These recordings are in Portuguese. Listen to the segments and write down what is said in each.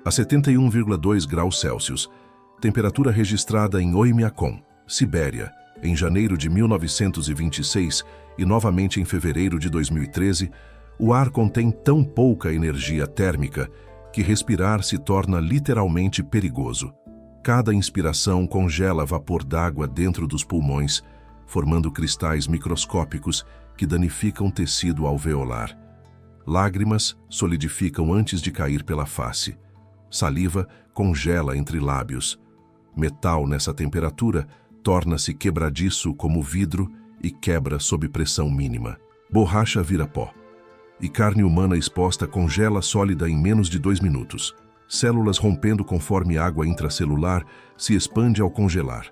a 71,2 graus Celsius, temperatura registrada em Oymyakon, Sibéria, em janeiro de 1926 e novamente em fevereiro de 2013, o ar contém tão pouca energia térmica que respirar se torna literalmente perigoso. Cada inspiração congela vapor d'água dentro dos pulmões, formando cristais microscópicos que danificam tecido alveolar. Lágrimas solidificam antes de cair pela face. Saliva congela entre lábios. Metal nessa temperatura torna-se quebradiço como vidro e quebra sob pressão mínima. Borracha vira pó. E carne humana exposta congela sólida em menos de 2 minutos. Células rompendo conforme água intracelular se expande ao congelar.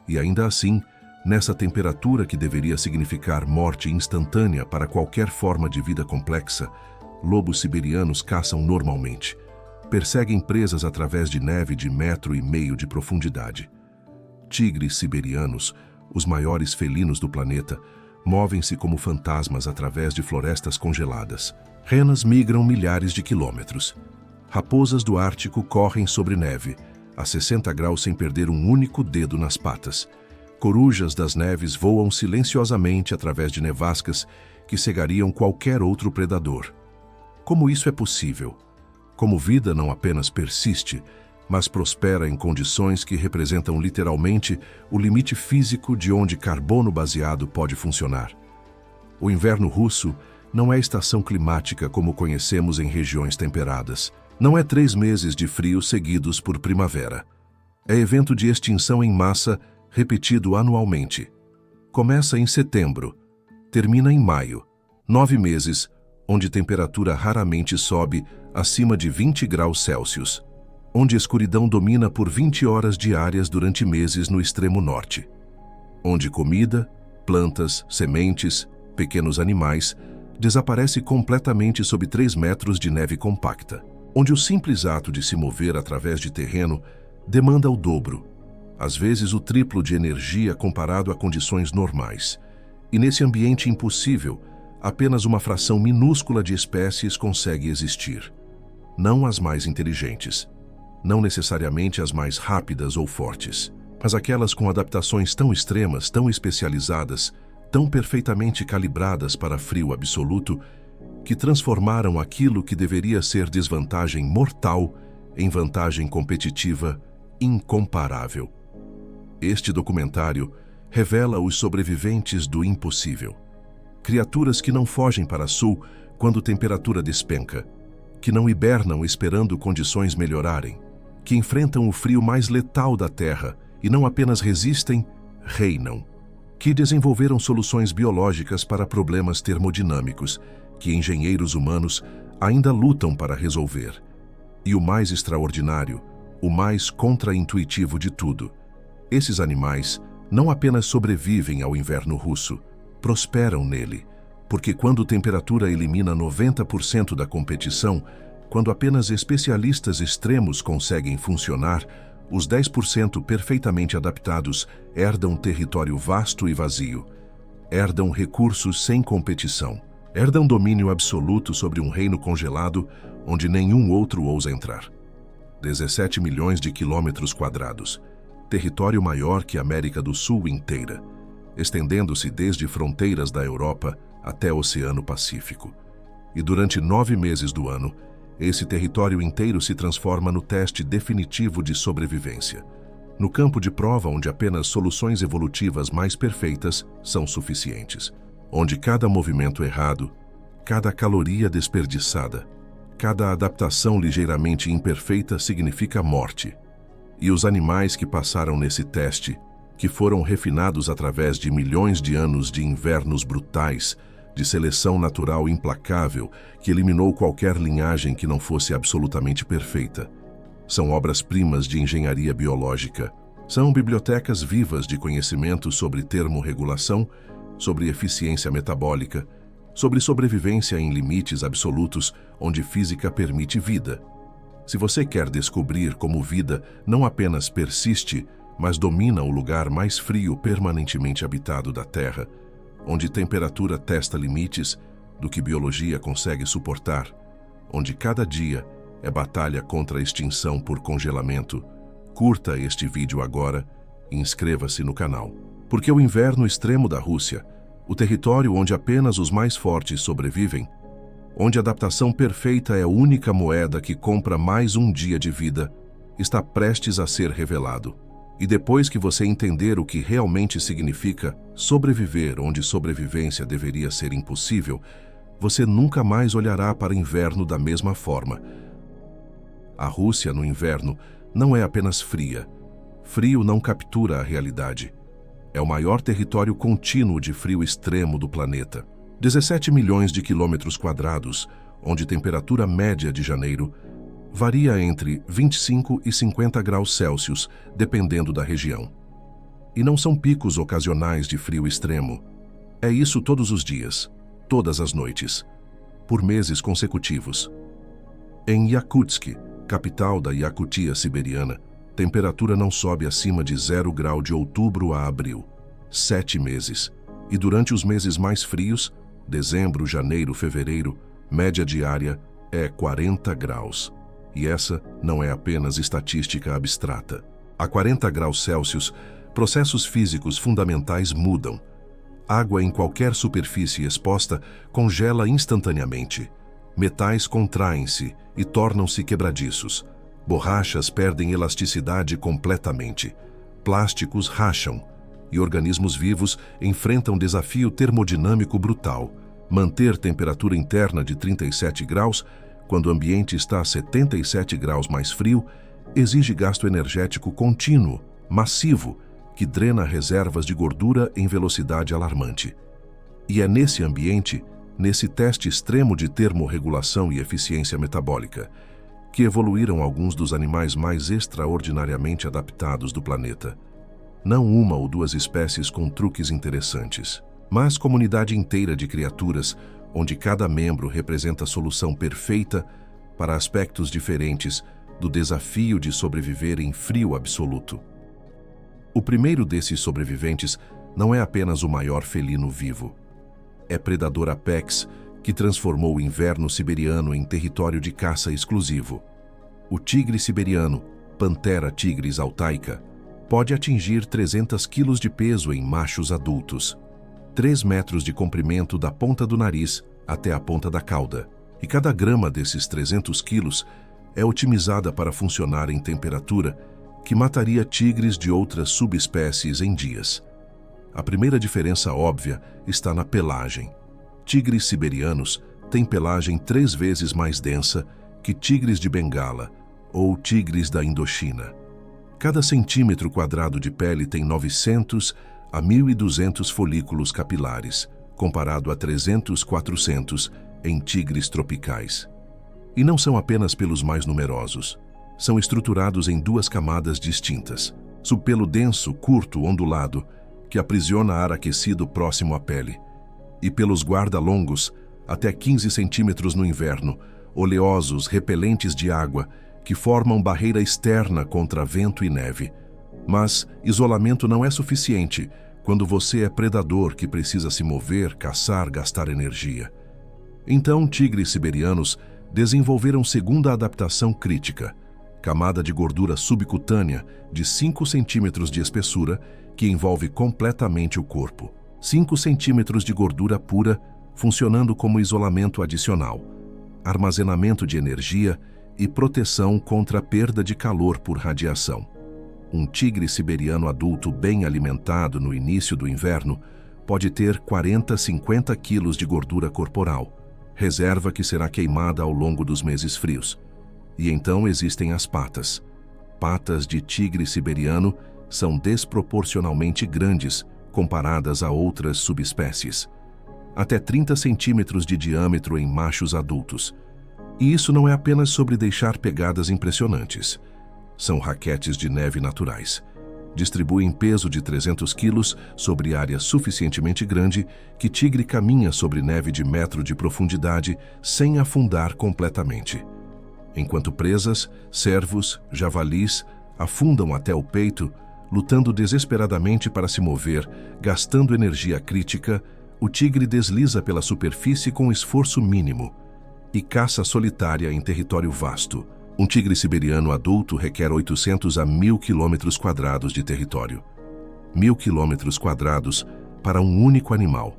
E ainda assim, nessa temperatura que deveria significar morte instantânea para qualquer forma de vida complexa, lobos siberianos caçam normalmente. Perseguem presas através de neve de 1,5 metros de profundidade. Tigres siberianos, os maiores felinos do planeta, movem-se como fantasmas através de florestas congeladas. Renas migram milhares de quilômetros. Raposas do Ártico correm sobre neve, a 60 graus sem perder um único dedo nas patas. Corujas das neves voam silenciosamente através de nevascas que cegariam qualquer outro predador. Como isso é possível? Como vida não apenas persiste, mas prospera em condições que representam literalmente o limite físico de onde carbono baseado pode funcionar. O inverno russo não é estação climática como conhecemos em regiões temperadas. Não é 3 meses de frio seguidos por primavera. É evento de extinção em massa repetido anualmente. Começa em setembro, termina em maio. 9 meses, onde temperatura raramente sobe acima de 20 graus Celsius. Onde escuridão domina por 20 horas diárias durante meses no extremo norte. Onde comida, plantas, sementes, pequenos animais, desaparece completamente sob 3 metros de neve compacta. Onde o simples ato de se mover através de terreno demanda o dobro, às vezes o triplo de energia comparado a condições normais. E nesse ambiente impossível, apenas uma fração minúscula de espécies consegue existir. Não as mais inteligentes. Não necessariamente as mais rápidas ou fortes, mas aquelas com adaptações tão extremas, tão especializadas, tão perfeitamente calibradas para frio absoluto, que transformaram aquilo que deveria ser desvantagem mortal em vantagem competitiva incomparável. Este documentário revela os sobreviventes do impossível. Criaturas que não fogem para sul quando temperatura despenca, que não hibernam esperando condições melhorarem, que enfrentam o frio mais letal da Terra e não apenas resistem, reinam. Que desenvolveram soluções biológicas para problemas termodinâmicos que engenheiros humanos ainda lutam para resolver. E o mais extraordinário, o mais contraintuitivo de tudo, esses animais não apenas sobrevivem ao inverno russo, prosperam nele, porque quando temperatura elimina 90% da competição, quando apenas especialistas extremos conseguem funcionar, os 10% perfeitamente adaptados herdam território vasto e vazio, herdam recursos sem competição, herdam domínio absoluto sobre um reino congelado onde nenhum outro ousa entrar. 17 milhões de quilômetros quadrados, território maior que a América do Sul inteira, estendendo-se desde fronteiras da Europa até o Oceano Pacífico. E durante 9 meses do ano, esse território inteiro se transforma no teste definitivo de sobrevivência, no campo de prova onde apenas soluções evolutivas mais perfeitas são suficientes, onde cada movimento errado, cada caloria desperdiçada, cada adaptação ligeiramente imperfeita significa morte. E os animais que passaram nesse teste, que foram refinados através de milhões de anos de invernos brutais, de seleção natural implacável que eliminou qualquer linhagem que não fosse absolutamente perfeita. São obras-primas de engenharia biológica. São bibliotecas vivas de conhecimento sobre termorregulação, sobre eficiência metabólica, sobre sobrevivência em limites absolutos onde física permite vida. Se você quer descobrir como vida não apenas persiste, mas domina o lugar mais frio permanentemente habitado da Terra, onde temperatura testa limites do que biologia consegue suportar, onde cada dia é batalha contra a extinção por congelamento. Curta este vídeo agora e inscreva-se no canal. Porque o inverno extremo da Rússia, o território onde apenas os mais fortes sobrevivem, onde a adaptação perfeita é a única moeda que compra mais um dia de vida, está prestes a ser revelado. E depois que você entender o que realmente significa sobreviver onde sobrevivência deveria ser impossível, você nunca mais olhará para o inverno da mesma forma. A Rússia no inverno não é apenas fria. Frio não captura a realidade. É o maior território contínuo de frio extremo do planeta. 17 milhões de quilômetros quadrados, onde a temperatura média de janeiro varia entre 25 e 50 graus Celsius, dependendo da região. E não são picos ocasionais de frio extremo. É isso todos os dias, todas as noites, por meses consecutivos. Em Yakutsk, capital da Yakutia siberiana, temperatura não sobe acima de 0 grau de outubro a abril, 7 meses. E durante os meses mais frios, dezembro, janeiro, fevereiro, média diária é 40 graus. E essa não é apenas estatística abstrata. A 40 graus Celsius, processos físicos fundamentais mudam. Água em qualquer superfície exposta congela instantaneamente. Metais contraem-se e tornam-se quebradiços. Borrachas perdem elasticidade completamente. Plásticos racham. E organismos vivos enfrentam desafio termodinâmico brutal. Manter temperatura interna de 37 graus, quando o ambiente está a 77 graus mais frio, exige gasto energético contínuo, massivo, que drena reservas de gordura em velocidade alarmante. E é nesse ambiente, nesse teste extremo de termorregulação e eficiência metabólica, que evoluíram alguns dos animais mais extraordinariamente adaptados do planeta. Não uma ou duas espécies com truques interessantes, mas comunidade inteira de criaturas, onde cada membro representa a solução perfeita para aspectos diferentes do desafio de sobreviver em frio absoluto. O primeiro desses sobreviventes não é apenas o maior felino vivo. É predador apex que transformou o inverno siberiano em território de caça exclusivo. O tigre siberiano, Panthera tigris altaica, pode atingir 300 quilos de peso em machos adultos, 3 metros de comprimento da ponta do nariz até a ponta da cauda, e cada grama desses 300 quilos é otimizada para funcionar em temperatura que mataria tigres de outras subespécies em dias. A primeira diferença óbvia está na pelagem. Tigres siberianos têm pelagem 3 vezes mais densa que tigres de Bengala ou tigres da Indochina. Cada centímetro quadrado de pele tem 900 a 1.200 folículos capilares, comparado a 300, 400 em tigres tropicais. E não são apenas pelos mais numerosos. São estruturados em 2 camadas distintas. Subpelo denso, curto, ondulado, que aprisiona ar aquecido próximo à pele. E pelos guarda-longos, até 15 centímetros no inverno, oleosos, repelentes de água, que formam barreira externa contra vento e neve. Mas isolamento não é suficiente quando você é predador que precisa se mover, caçar, gastar energia. Então, tigres siberianos desenvolveram segunda adaptação crítica, camada de gordura subcutânea de 5 centímetros de espessura que envolve completamente o corpo. 5 centímetros de gordura pura funcionando como isolamento adicional, armazenamento de energia e proteção contra a perda de calor por radiação. Um tigre siberiano adulto bem alimentado no início do inverno pode ter 40 a 50 quilos de gordura corporal, reserva que será queimada ao longo dos meses frios. E então existem as patas. Patas de tigre siberiano são desproporcionalmente grandes comparadas a outras subespécies. Até 30 centímetros de diâmetro em machos adultos. E isso não é apenas sobre deixar pegadas impressionantes. São raquetes de neve naturais. Distribuem peso de 300 quilos sobre área suficientemente grande que tigre caminha sobre neve de metro de profundidade sem afundar completamente. Enquanto presas, cervos, javalis afundam até o peito, lutando desesperadamente para se mover, gastando energia crítica, o tigre desliza pela superfície com esforço mínimo. e caça solitária em território vasto. Um tigre siberiano adulto requer 800 a 1.000 km² de território. 1.000 km² para um único animal.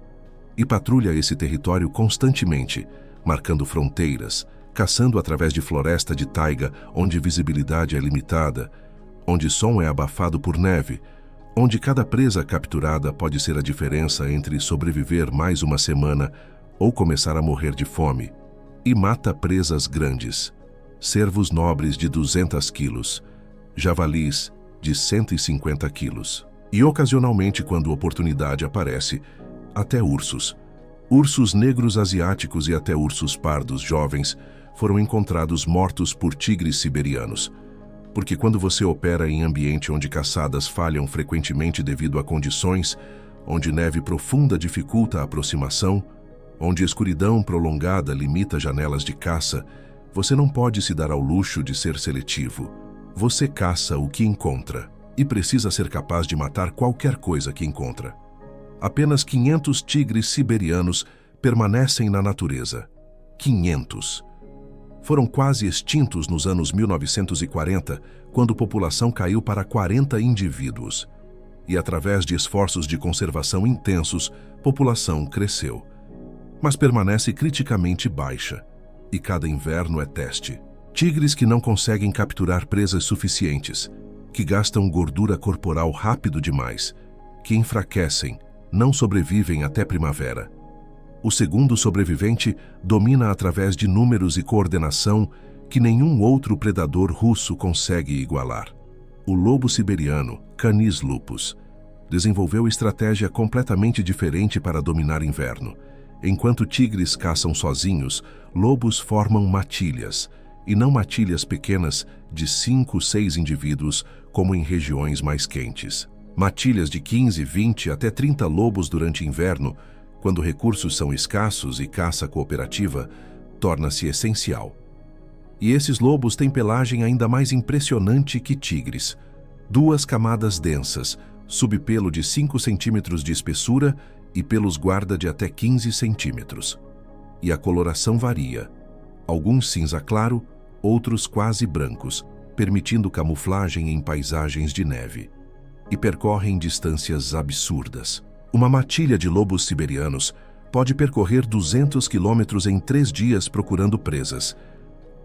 E patrulha esse território constantemente, marcando fronteiras, caçando através de floresta de taiga, onde visibilidade é limitada, onde som é abafado por neve, onde cada presa capturada pode ser a diferença entre sobreviver mais uma semana ou começar a morrer de fome. E mata presas grandes, cervos nobres de 200 quilos, javalis de 150 quilos. E ocasionalmente, quando oportunidade aparece, até ursos. Ursos negros asiáticos e até ursos pardos jovens foram encontrados mortos por tigres siberianos. Porque quando você opera em ambiente onde caçadas falham frequentemente devido a condições, onde neve profunda dificulta a aproximação, onde escuridão prolongada limita janelas de caça, você não pode se dar ao luxo de ser seletivo. Você caça o que encontra e precisa ser capaz de matar qualquer coisa que encontra. Apenas 500 tigres siberianos permanecem na natureza. 500. Foram quase extintos nos anos 1940, quando a população caiu para 40 indivíduos. E através de esforços de conservação intensos, a população cresceu. Mas permanece criticamente baixa, e cada inverno é teste. Tigres que não conseguem capturar presas suficientes, que gastam gordura corporal rápido demais, que enfraquecem, não sobrevivem até primavera. O segundo sobrevivente domina através de números e coordenação que nenhum outro predador russo consegue igualar. O lobo siberiano, Canis lupus, desenvolveu estratégia completamente diferente para dominar inverno. Enquanto tigres caçam sozinhos, lobos formam matilhas, e não matilhas pequenas de 5, 6 indivíduos, como em regiões mais quentes. Matilhas de 15, 20 até 30 lobos durante inverno, quando recursos são escassos e caça cooperativa, torna-se essencial. E esses lobos têm pelagem ainda mais impressionante que tigres. 2 camadas densas, subpelo de 5 centímetros de espessura e pelos guarda de até 15 centímetros. E a coloração varia. Alguns cinza claro, outros quase brancos, permitindo camuflagem em paisagens de neve. E percorrem distâncias absurdas. Uma matilha de lobos siberianos pode percorrer 200 quilômetros em 3 dias procurando presas.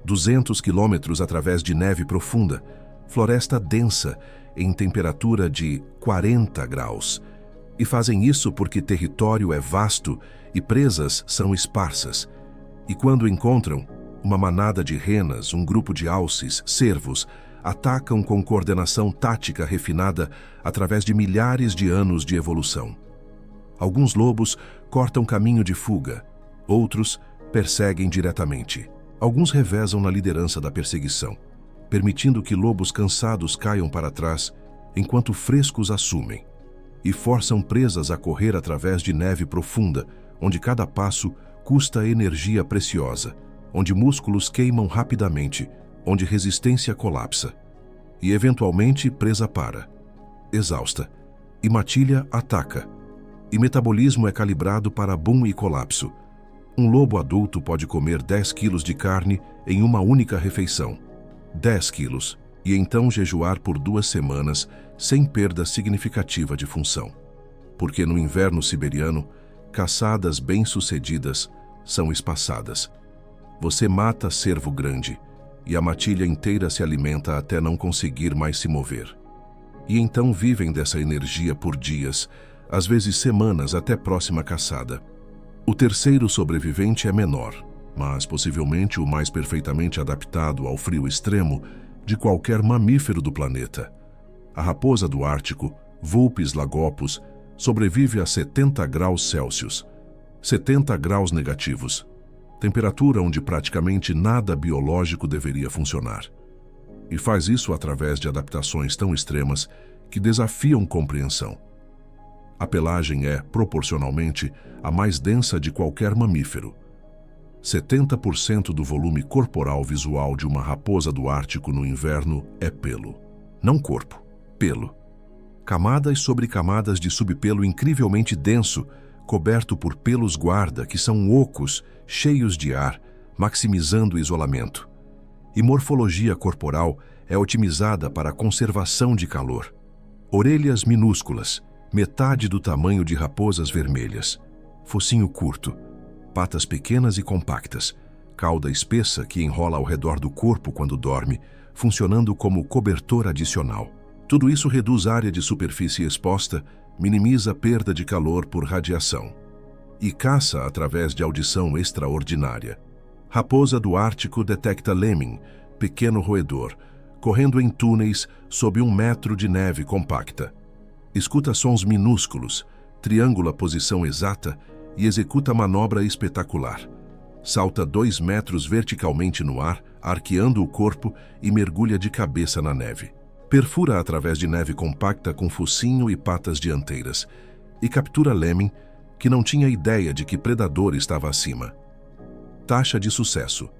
200 quilômetros através de neve profunda, floresta densa, em temperatura de 40 graus. E fazem isso porque território é vasto e presas são esparsas. E quando encontram, uma manada de renas, um grupo de alces, cervos, atacam com coordenação tática refinada através de milhares de anos de evolução. Alguns lobos cortam caminho de fuga, outros perseguem diretamente. Alguns revezam na liderança da perseguição, permitindo que lobos cansados caiam para trás, enquanto frescos assumem, e forçam presas a correr através de neve profunda, onde cada passo custa energia preciosa, onde músculos queimam rapidamente, onde resistência colapsa. E eventualmente presa para, exausta, e matilha ataca. E metabolismo é calibrado para boom e colapso. Um lobo adulto pode comer 10 quilos de carne em uma única refeição. 10 quilos. E então jejuar por 2 semanas sem perda significativa de função. Porque no inverno siberiano, caçadas bem-sucedidas são espaçadas. Você mata cervo grande e a matilha inteira se alimenta até não conseguir mais se mover. E então vivem dessa energia por dias, às vezes semanas até próxima caçada. O terceiro sobrevivente é menor, mas possivelmente o mais perfeitamente adaptado ao frio extremo de qualquer mamífero do planeta. A raposa do Ártico, Vulpes lagopus, sobrevive a 70 graus Celsius, 70 graus negativos, temperatura onde praticamente nada biológico deveria funcionar. E faz isso através de adaptações tão extremas que desafiam compreensão. A pelagem é, proporcionalmente, a mais densa de qualquer mamífero. 70% do volume corporal visual de uma raposa do Ártico no inverno é pelo. Não corpo, pelo. Camadas sobre camadas de subpelo incrivelmente denso, coberto por pelos guarda que são ocos, cheios de ar, maximizando o isolamento. E morfologia corporal é otimizada para a conservação de calor. Orelhas minúsculas, metade do tamanho de raposas vermelhas. Focinho curto, patas pequenas e compactas, cauda espessa que enrola ao redor do corpo quando dorme, funcionando como cobertor adicional. Tudo isso reduz a área de superfície exposta, minimiza a perda de calor por radiação. E caça através de audição extraordinária. Raposa do Ártico detecta lemming, pequeno roedor, correndo em túneis sob 1 metro de neve compacta. Escuta sons minúsculos, triangula a posição exata e executa manobra espetacular. Salta 2 metros verticalmente no ar, arqueando o corpo e mergulha de cabeça na neve. Perfura através de neve compacta com focinho e patas dianteiras e captura lemming, que não tinha ideia de que predador estava acima. Taxa de sucesso: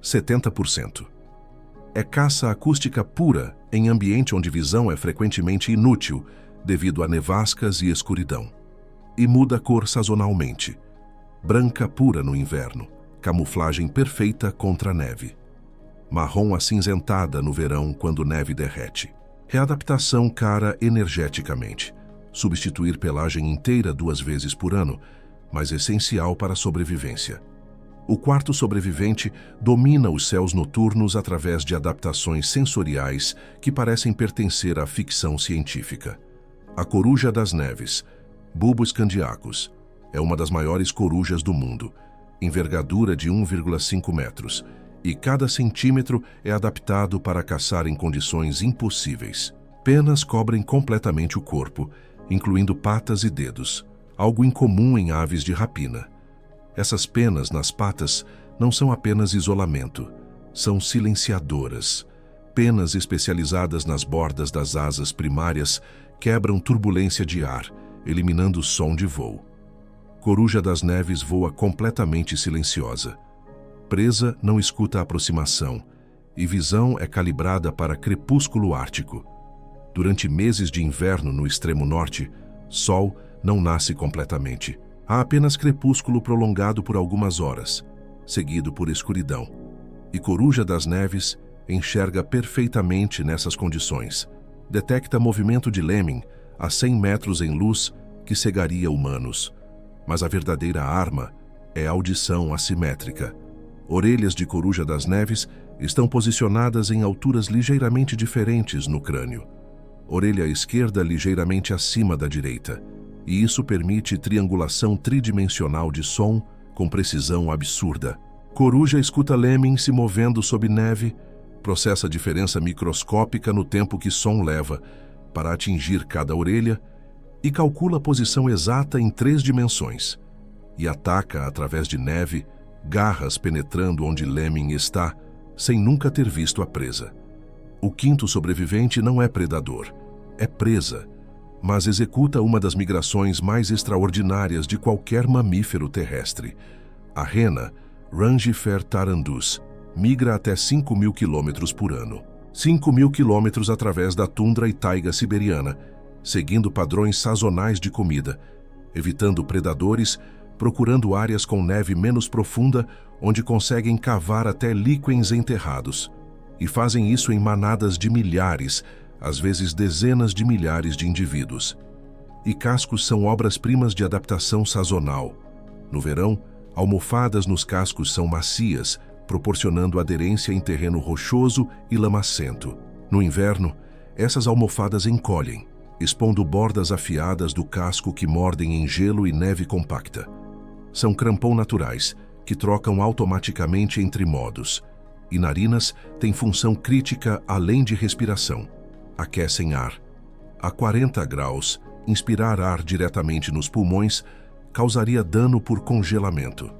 70%. É caça acústica pura em ambiente onde visão é frequentemente inútil devido a nevascas e escuridão. E muda a cor sazonalmente. Branca pura no inverno, camuflagem perfeita contra a neve. Marrom acinzentada no verão quando neve derrete. Readaptação cara energeticamente. Substituir pelagem inteira 2 vezes por ano, mas essencial para a sobrevivência. O quarto sobrevivente domina os céus noturnos através de adaptações sensoriais que parecem pertencer à ficção científica. A coruja das neves, Bulbus candiacus, é uma das maiores corujas do mundo, envergadura de 1,5 metros, e cada centímetro é adaptado para caçar em condições impossíveis. Penas cobrem completamente o corpo, incluindo patas e dedos, algo incomum em aves de rapina. Essas penas nas patas não são apenas isolamento, são silenciadoras. Penas especializadas nas bordas das asas primárias quebram turbulência de ar, eliminando o som de voo. Coruja das neves voa completamente silenciosa. Presa não escuta a aproximação, e visão é calibrada para crepúsculo ártico. Durante meses de inverno no extremo norte, sol não nasce completamente. Há apenas crepúsculo prolongado por algumas horas, seguido por escuridão. E coruja das neves enxerga perfeitamente nessas condições. Detecta movimento de lemming a 100 metros em luz que cegaria humanos. Mas a verdadeira arma é a audição assimétrica. Orelhas de coruja das neves estão posicionadas em alturas ligeiramente diferentes no crânio. Orelha esquerda ligeiramente acima da direita, e isso permite triangulação tridimensional de som com precisão absurda. Coruja escuta lemming se movendo sob neve, processa a diferença microscópica no tempo que som leva para atingir cada orelha e calcula a posição exata em 3 dimensões, e ataca através de neve, garras penetrando onde lemming está, sem nunca ter visto a presa. O quinto sobrevivente não é predador, é presa, mas executa uma das migrações mais extraordinárias de qualquer mamífero terrestre. A rena, Rangifer tarandus, migra até 5.000 km por ano. 5.000 km através da tundra e taiga siberiana, seguindo padrões sazonais de comida, evitando predadores, procurando áreas com neve menos profunda, onde conseguem cavar até líquens enterrados. E fazem isso em manadas de milhares, às vezes dezenas de milhares de indivíduos. E cascos são obras-primas de adaptação sazonal. No verão, almofadas nos cascos são macias, proporcionando aderência em terreno rochoso e lamacento. No inverno, essas almofadas encolhem, expondo bordas afiadas do casco que mordem em gelo e neve compacta. São crampon naturais, que trocam automaticamente entre modos. E narinas têm função crítica além de respiração. Aquecem ar. A 40 graus, inspirar ar diretamente nos pulmões causaria dano por congelamento.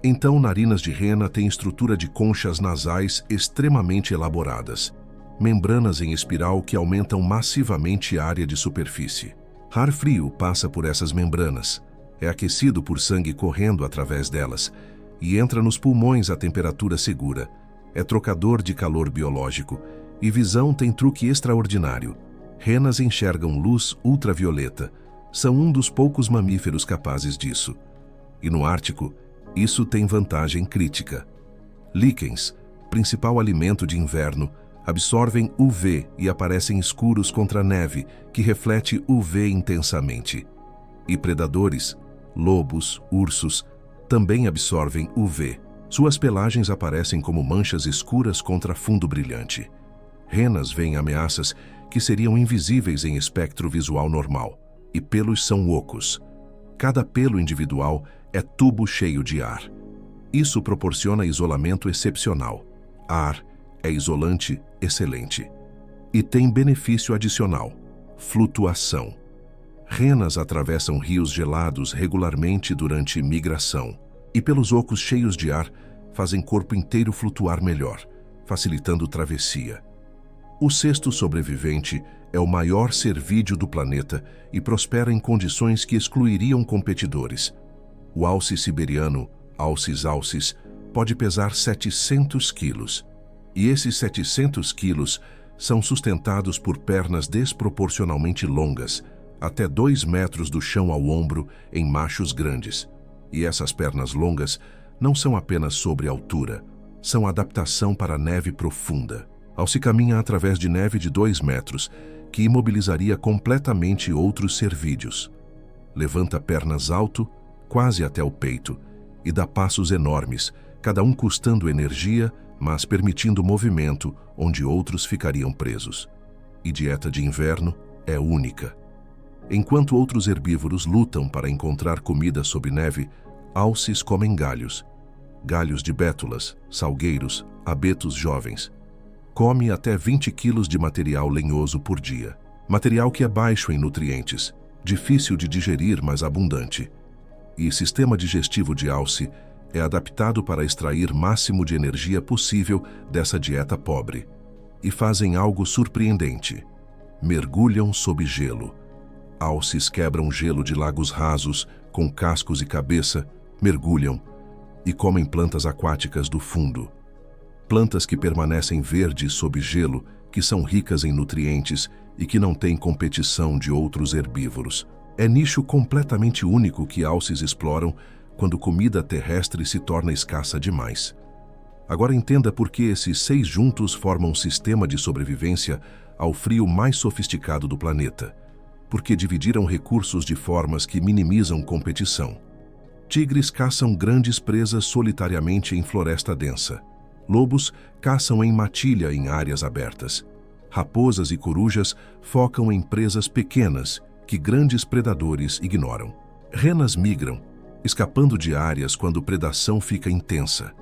Então, narinas de rena têm estrutura de conchas nasais extremamente elaboradas, membranas em espiral que aumentam massivamente a área de superfície. Ar frio passa por essas membranas, é aquecido por sangue correndo através delas e entra nos pulmões a temperatura segura. É trocador de calor biológico e visão tem truque extraordinário. Renas enxergam luz ultravioleta. São um dos poucos mamíferos capazes disso. E no Ártico, isso tem vantagem crítica. Líquens, principal alimento de inverno, absorvem UV e aparecem escuros contra a neve, que reflete UV intensamente. E predadores, lobos, ursos, também absorvem UV. Suas pelagens aparecem como manchas escuras contra fundo brilhante. Renas veem ameaças que seriam invisíveis em espectro visual normal, e pelos são ocos. Cada pelo individual é tubo cheio de ar. Isso proporciona isolamento excepcional. Ar é isolante excelente. E tem benefício adicional: flutuação. Renas atravessam rios gelados regularmente durante migração, e pelos ocos cheios de ar fazem corpo inteiro flutuar melhor, facilitando travessia. O cesto sobrevivente é o maior cervídeo do planeta e prospera em condições que excluiriam competidores. O alce siberiano, Alces alcis, pode pesar 700 quilos. E esses 700 quilos são sustentados por pernas desproporcionalmente longas, até 2 metros do chão ao ombro em machos grandes. E essas pernas longas não são apenas sobre altura, são adaptação para neve profunda. Alce caminha através de neve de 2 metros, que imobilizaria completamente outros cervídeos. Levanta pernas alto, quase até o peito, e dá passos enormes, cada um custando energia, mas permitindo movimento onde outros ficariam presos. E dieta de inverno é única. Enquanto outros herbívoros lutam para encontrar comida sob neve, alces comem galhos. Galhos de bétulas, salgueiros, abetos jovens. Come até 20 quilos de material lenhoso por dia. Material que é baixo em nutrientes, difícil de digerir, mas abundante. E o sistema digestivo de alce é adaptado para extrair máximo de energia possível dessa dieta pobre. E fazem algo surpreendente. Mergulham sob gelo. Alces quebram gelo de lagos rasos, com cascos e cabeça, mergulham e comem plantas aquáticas do fundo. Plantas que permanecem verdes sob gelo, que são ricas em nutrientes e que não têm competição de outros herbívoros. É nicho completamente único que alces exploram quando comida terrestre se torna escassa demais. Agora entenda por que esses 6 juntos formam um sistema de sobrevivência ao frio mais sofisticado do planeta. Porque dividiram recursos de formas que minimizam competição. Tigres caçam grandes presas solitariamente em floresta densa. Lobos caçam em matilha em áreas abertas. Raposas e corujas focam em presas pequenas que grandes predadores ignoram. Renas migram, escapando de áreas quando predação fica intensa.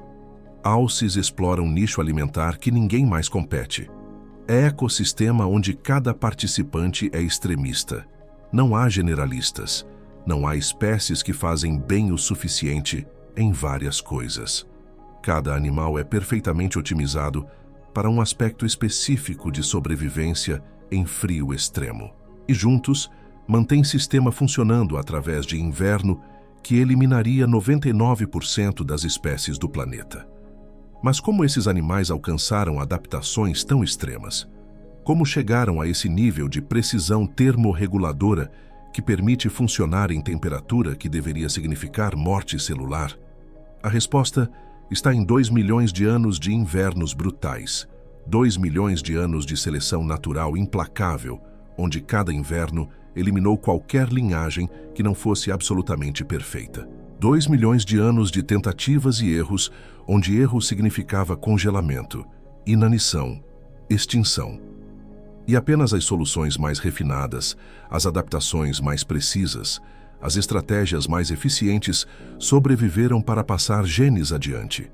Alces exploram nicho alimentar que ninguém mais compete. É ecossistema onde cada participante é extremista. Não há generalistas. Não há espécies que fazem bem o suficiente em várias coisas. Cada animal é perfeitamente otimizado para um aspecto específico de sobrevivência em frio extremo. E juntos, mantém sistema funcionando através de inverno que eliminaria 99% das espécies do planeta. Mas como esses animais alcançaram adaptações tão extremas? Como chegaram a esse nível de precisão termorreguladora que permite funcionar em temperatura que deveria significar morte celular? A resposta está em 2 milhões de anos de invernos brutais, 2 milhões de anos de seleção natural implacável, onde cada inverno eliminou qualquer linhagem que não fosse absolutamente perfeita. 2 milhões de anos de tentativas e erros, onde erro significava congelamento, inanição, extinção. E apenas as soluções mais refinadas, as adaptações mais precisas, as estratégias mais eficientes sobreviveram para passar genes adiante.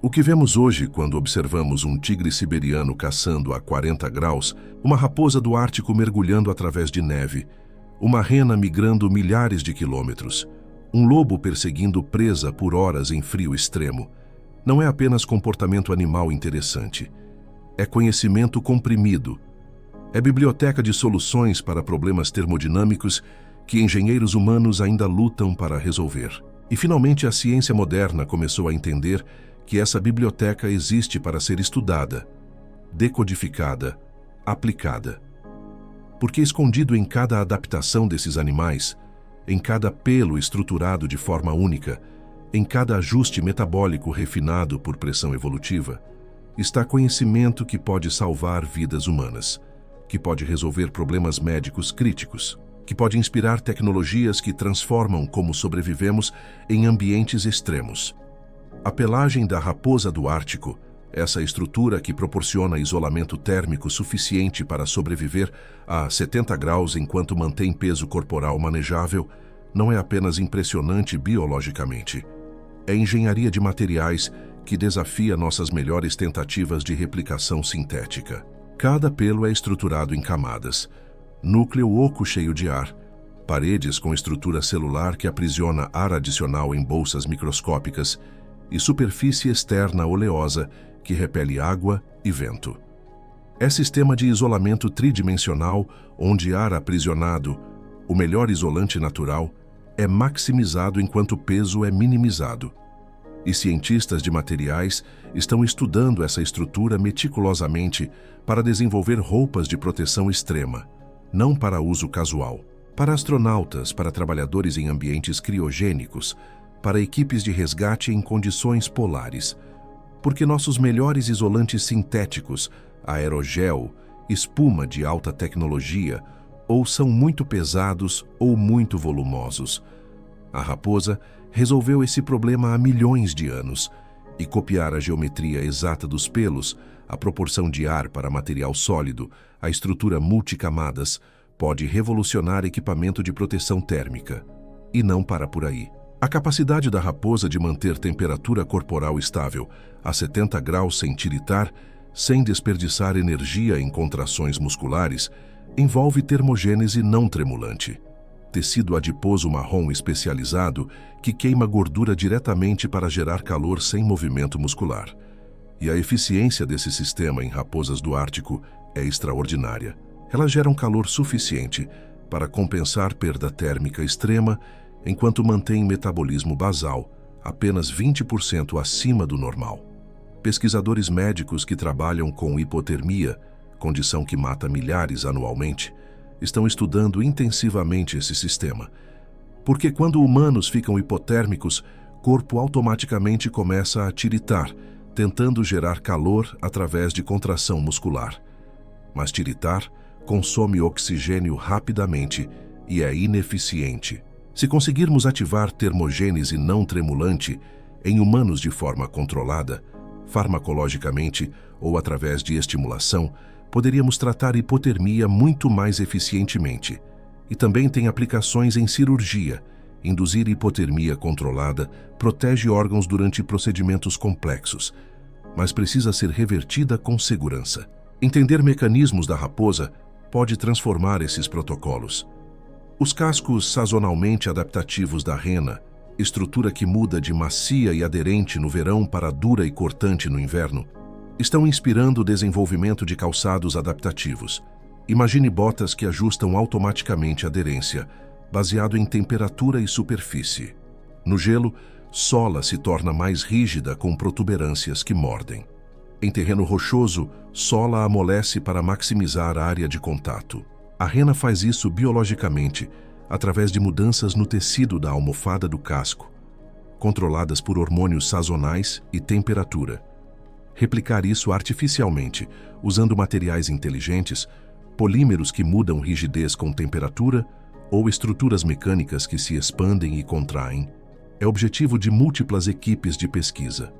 O que vemos hoje quando observamos um tigre siberiano caçando a 40 graus, uma raposa do Ártico mergulhando através de neve, uma rena migrando milhares de quilômetros, um lobo perseguindo presa por horas em frio extremo, não é apenas comportamento animal interessante. É conhecimento comprimido. É biblioteca de soluções para problemas termodinâmicos que engenheiros humanos ainda lutam para resolver. E finalmente a ciência moderna começou a entender que essa biblioteca existe para ser estudada, decodificada, aplicada. Porque escondido em cada adaptação desses animais, em cada pelo estruturado de forma única, Em cada ajuste metabólico refinado por pressão evolutiva, está conhecimento que pode salvar vidas humanas, que pode resolver problemas médicos críticos, que pode inspirar tecnologias que transformam como sobrevivemos em ambientes extremos. A pelagem da raposa do Ártico, essa estrutura que proporciona isolamento térmico suficiente para sobreviver a 70 graus enquanto mantém peso corporal manejável, não é apenas impressionante biologicamente. É engenharia de materiais que desafia nossas melhores tentativas de replicação sintética. Cada pelo é estruturado em camadas. Núcleo oco cheio de ar, paredes com estrutura celular que aprisiona ar adicional em bolsas microscópicas e superfície externa oleosa que repele água e vento. É sistema de isolamento tridimensional onde ar aprisionado, o melhor isolante natural, é maximizado enquanto o peso é minimizado. E cientistas de materiais estão estudando essa estrutura meticulosamente para desenvolver roupas de proteção extrema, não para uso casual. Para astronautas, para trabalhadores em ambientes criogênicos, para equipes de resgate em condições polares. Porque nossos melhores isolantes sintéticos, aerogel, espuma de alta tecnologia, ou são muito pesados ou muito volumosos. A raposa resolveu esse problema há milhões de anos, e copiar a geometria exata dos pelos, a proporção de ar para material sólido, a estrutura multicamadas, pode revolucionar equipamento de proteção térmica. E não para por aí. A capacidade da raposa de manter temperatura corporal estável a 70 graus sem tiritar, sem desperdiçar energia em contrações musculares, envolve termogênese não tremulante. Tecido adiposo marrom especializado que queima gordura diretamente para gerar calor sem movimento muscular. E a eficiência desse sistema em raposas do Ártico é extraordinária. Elas geram calor suficiente para compensar perda térmica extrema enquanto mantém metabolismo basal apenas 20% acima do normal. Pesquisadores médicos que trabalham com hipotermia, condição que mata milhares anualmente, estão estudando intensivamente esse sistema. Porque quando humanos ficam hipotérmicos, corpo automaticamente começa a tiritar, tentando gerar calor através de contração muscular. Mas tiritar consome oxigênio rapidamente e é ineficiente. Se conseguirmos ativar termogênese não tremulante em humanos de forma controlada, farmacologicamente ou através de estimulação, poderíamos tratar hipotermia muito mais eficientemente. E também tem aplicações em cirurgia. Induzir hipotermia controlada protege órgãos durante procedimentos complexos, mas precisa ser revertida com segurança. Entender mecanismos da raposa pode transformar esses protocolos. Os cascos sazonalmente adaptativos da rena, estrutura que muda de macia e aderente no verão para dura e cortante no inverno, estão inspirando o desenvolvimento de calçados adaptativos. Imagine botas que ajustam automaticamente a aderência, baseado em temperatura e superfície. No gelo, sola se torna mais rígida com protuberâncias que mordem. Em terreno rochoso, sola amolece para maximizar a área de contato. A rena faz isso biologicamente, através de mudanças no tecido da almofada do casco, controladas por hormônios sazonais e temperatura. Replicar isso artificialmente, usando materiais inteligentes, polímeros que mudam rigidez com temperatura ou estruturas mecânicas que se expandem e contraem, é objetivo de múltiplas equipes de pesquisa.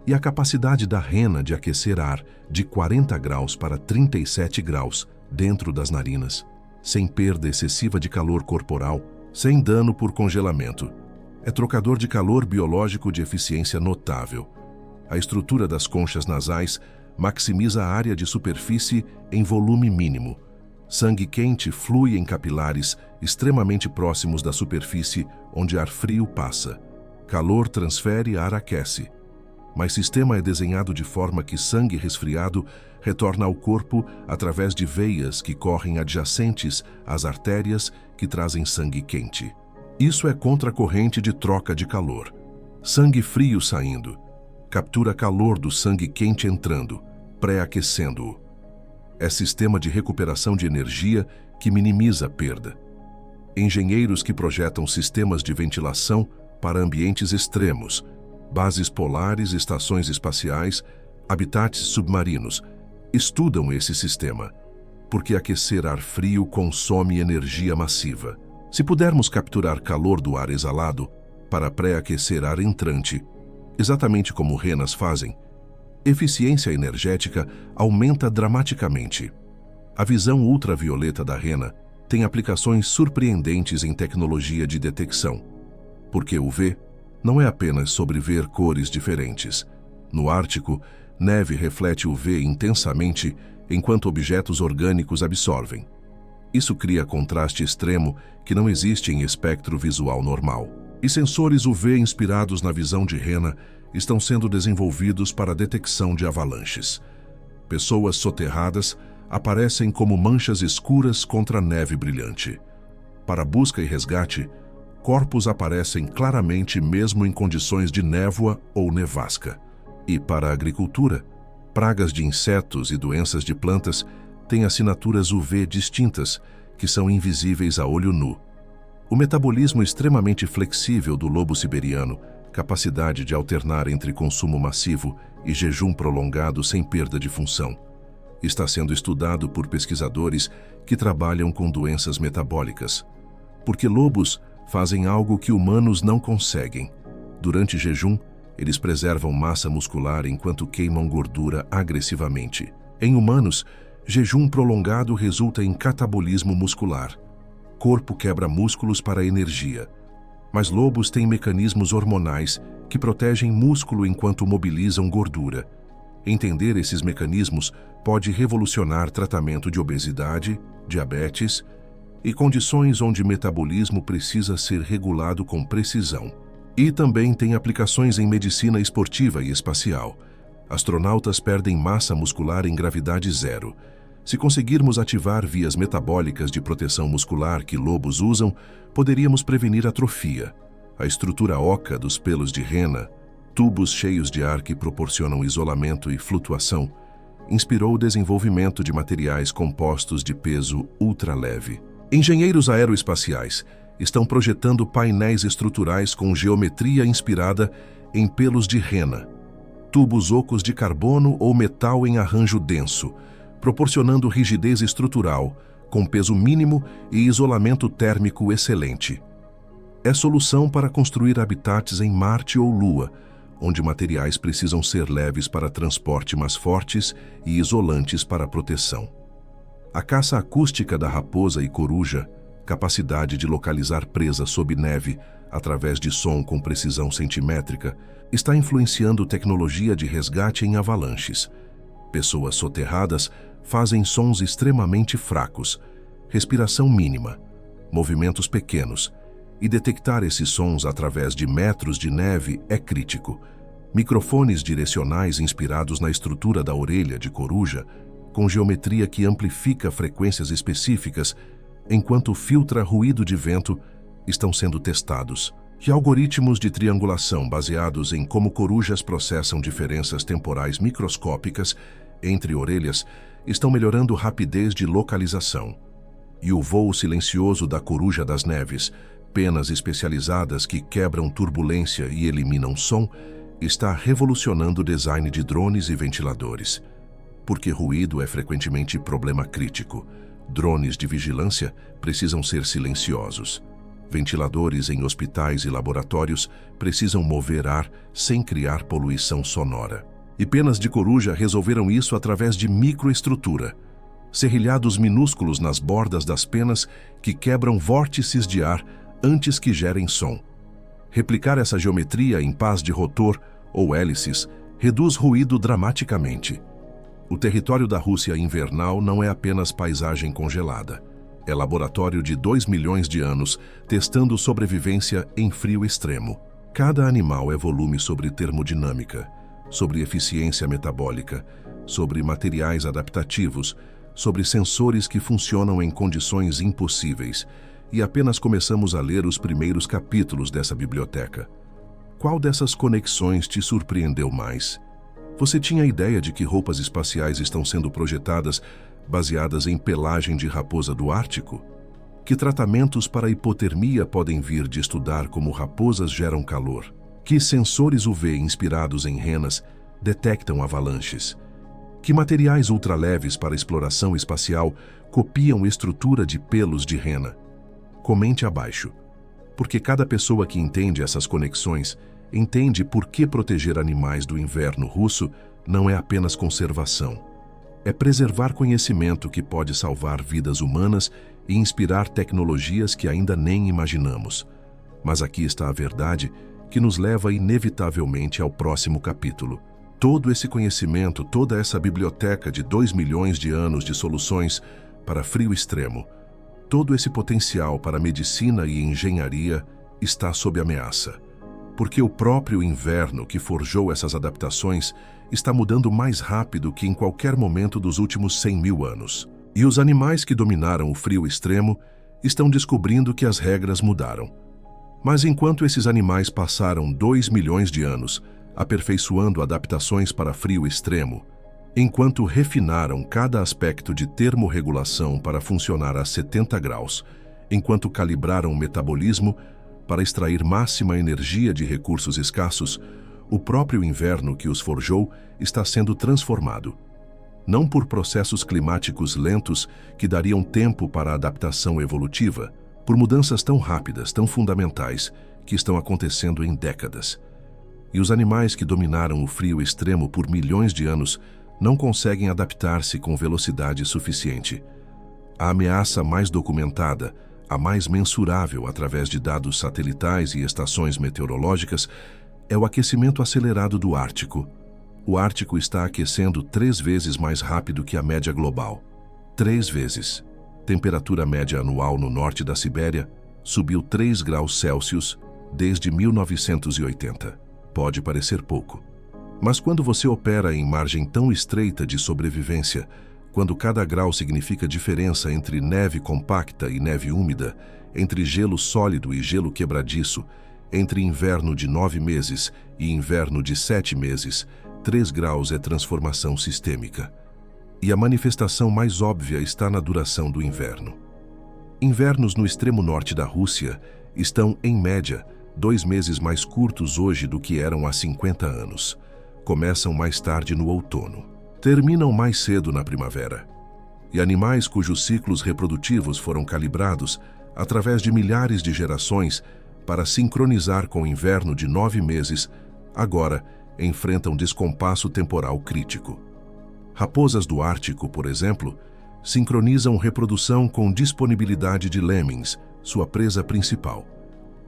E a capacidade da rena de aquecer ar de 40 graus para 37 graus dentro das narinas, sem perda excessiva de calor corporal, sem dano por congelamento, é trocador de calor biológico de eficiência notável. A estrutura das conchas nasais maximiza a área de superfície em volume mínimo. Sangue quente flui em capilares extremamente próximos da superfície onde ar frio passa. Calor transfere, ar aquece. Mas sistema é desenhado de forma que sangue resfriado retorna ao corpo através de veias que correm adjacentes às artérias que trazem sangue quente. Isso é contracorrente de troca de calor. Sangue frio saindo captura calor do sangue quente entrando, pré-aquecendo-o. É sistema de recuperação de energia que minimiza a perda. Engenheiros que projetam sistemas de ventilação para ambientes extremos, bases polares, estações espaciais, habitats submarinos. Estudam esse sistema, porque aquecer ar frio consome energia massiva. Se pudermos capturar calor do ar exalado para pré-aquecer ar entrante, exatamente como renas fazem, eficiência energética aumenta dramaticamente. A visão ultravioleta da rena tem aplicações surpreendentes em tecnologia de detecção, porque UV não é apenas sobre ver cores diferentes. No Ártico, neve reflete UV intensamente enquanto objetos orgânicos absorvem. Isso cria contraste extremo que não existe em espectro visual normal. E sensores UV inspirados na visão de rena estão sendo desenvolvidos para a detecção de avalanches. Pessoas soterradas aparecem como manchas escuras contra a neve brilhante. Para busca e resgate, corpos aparecem claramente mesmo em condições de névoa ou nevasca. E para a agricultura, pragas de insetos e doenças de plantas têm assinaturas UV distintas, que são invisíveis a olho nu. O metabolismo extremamente flexível do lobo siberiano, capacidade de alternar entre consumo massivo e jejum prolongado sem perda de função, está sendo estudado por pesquisadores que trabalham com doenças metabólicas. Porque lobos fazem algo que humanos não conseguem. Durante jejum, eles preservam massa muscular enquanto queimam gordura agressivamente. Em humanos, jejum prolongado resulta em catabolismo muscular. Corpo quebra músculos para energia. Mas lobos têm mecanismos hormonais que protegem músculo enquanto mobilizam gordura. Entender esses mecanismos pode revolucionar tratamento de obesidade, diabetes e condições onde o metabolismo precisa ser regulado com precisão. E também tem aplicações em medicina esportiva e espacial. Astronautas perdem massa muscular em gravidade zero. Se conseguirmos ativar vias metabólicas de proteção muscular que lobos usam, poderíamos prevenir atrofia. A estrutura oca dos pelos de rena, tubos cheios de ar que proporcionam isolamento e flutuação, inspirou o desenvolvimento de materiais compostos de peso ultraleve. Engenheiros aeroespaciais estão projetando painéis estruturais com geometria inspirada em pelos de rena, tubos ocos de carbono ou metal em arranjo denso, proporcionando rigidez estrutural, com peso mínimo e isolamento térmico excelente. É solução para construir habitats em Marte ou Lua, onde materiais precisam ser leves para transporte, mas fortes e isolantes para proteção. A caça acústica da raposa e coruja, capacidade de localizar presa sob neve através de som com precisão centimétrica, está influenciando tecnologia de resgate em avalanches. Pessoas soterradas fazem sons extremamente fracos, respiração mínima, movimentos pequenos, e detectar esses sons através de metros de neve é crítico. Microfones direcionais inspirados na estrutura da orelha de coruja, com geometria que amplifica frequências específicas, enquanto filtra ruído de vento, estão sendo testados. E algoritmos de triangulação baseados em como corujas processam diferenças temporais microscópicas entre orelhas estão melhorando rapidez de localização. E o voo silencioso da coruja das neves, penas especializadas que quebram turbulência e eliminam som, está revolucionando o design de drones e ventiladores. Porque ruído é frequentemente problema crítico. Drones de vigilância precisam ser silenciosos. Ventiladores em hospitais e laboratórios precisam mover ar sem criar poluição sonora. E penas de coruja resolveram isso através de microestrutura. Serrilhados minúsculos nas bordas das penas que quebram vórtices de ar antes que gerem som. Replicar essa geometria em pás de rotor ou hélices reduz ruído dramaticamente. O território da Rússia invernal não é apenas paisagem congelada. É laboratório de 2 milhões de anos testando sobrevivência em frio extremo. Cada animal é volume sobre termodinâmica, sobre eficiência metabólica, sobre materiais adaptativos, sobre sensores que funcionam em condições impossíveis, e apenas começamos a ler os primeiros capítulos dessa biblioteca. Qual dessas conexões te surpreendeu mais? Você tinha a ideia de que roupas espaciais estão sendo projetadas baseadas em pelagem de raposa do Ártico? Que tratamentos para hipotermia podem vir de estudar como raposas geram calor? Que sensores UV inspirados em renas detectam avalanches? Que materiais ultraleves para exploração espacial copiam estrutura de pelos de rena? Comente abaixo, porque cada pessoa que entende essas conexões entende por que proteger animais do inverno russo não é apenas conservação. É preservar conhecimento que pode salvar vidas humanas e inspirar tecnologias que ainda nem imaginamos. Mas aqui está a verdade que nos leva inevitavelmente ao próximo capítulo. Todo esse conhecimento, toda essa biblioteca de 2 milhões de anos de soluções para frio extremo, todo esse potencial para medicina e engenharia está sob ameaça. Porque o próprio inverno que forjou essas adaptações está mudando mais rápido que em qualquer momento dos últimos 100 mil anos. E os animais que dominaram o frio extremo estão descobrindo que as regras mudaram. Mas enquanto esses animais passaram 2 milhões de anos aperfeiçoando adaptações para frio extremo, enquanto refinaram cada aspecto de termorregulação para funcionar a 70 graus, enquanto calibraram o metabolismo para extrair máxima energia de recursos escassos, o próprio inverno que os forjou está sendo transformado. Não por processos climáticos lentos que dariam tempo para a adaptação evolutiva, por mudanças tão rápidas, tão fundamentais, que estão acontecendo em décadas. E os animais que dominaram o frio extremo por milhões de anos não conseguem adaptar-se com velocidade suficiente. A ameaça mais documentada, a mais mensurável através de dados satelitais e estações meteorológicas, é o aquecimento acelerado do Ártico. O Ártico está aquecendo 3 vezes mais rápido que a média global. 3 vezes. Temperatura média anual no norte da Sibéria subiu 3 graus Celsius desde 1980. Pode parecer pouco. Mas quando você opera em margem tão estreita de sobrevivência, quando cada grau significa diferença entre neve compacta e neve úmida, entre gelo sólido e gelo quebradiço, entre inverno de 9 meses e inverno de 7 meses, 3 graus é transformação sistêmica. E a manifestação mais óbvia está na duração do inverno. Invernos no extremo norte da Rússia estão, em média, 2 meses mais curtos hoje do que eram há 50 anos. Começam mais tarde no outono. Terminam mais cedo na primavera. E animais cujos ciclos reprodutivos foram calibrados através de milhares de gerações para sincronizar com o inverno de 9 meses, agora enfrentam descompasso temporal crítico. Raposas do Ártico, por exemplo, sincronizam reprodução com disponibilidade de lemmings, sua presa principal.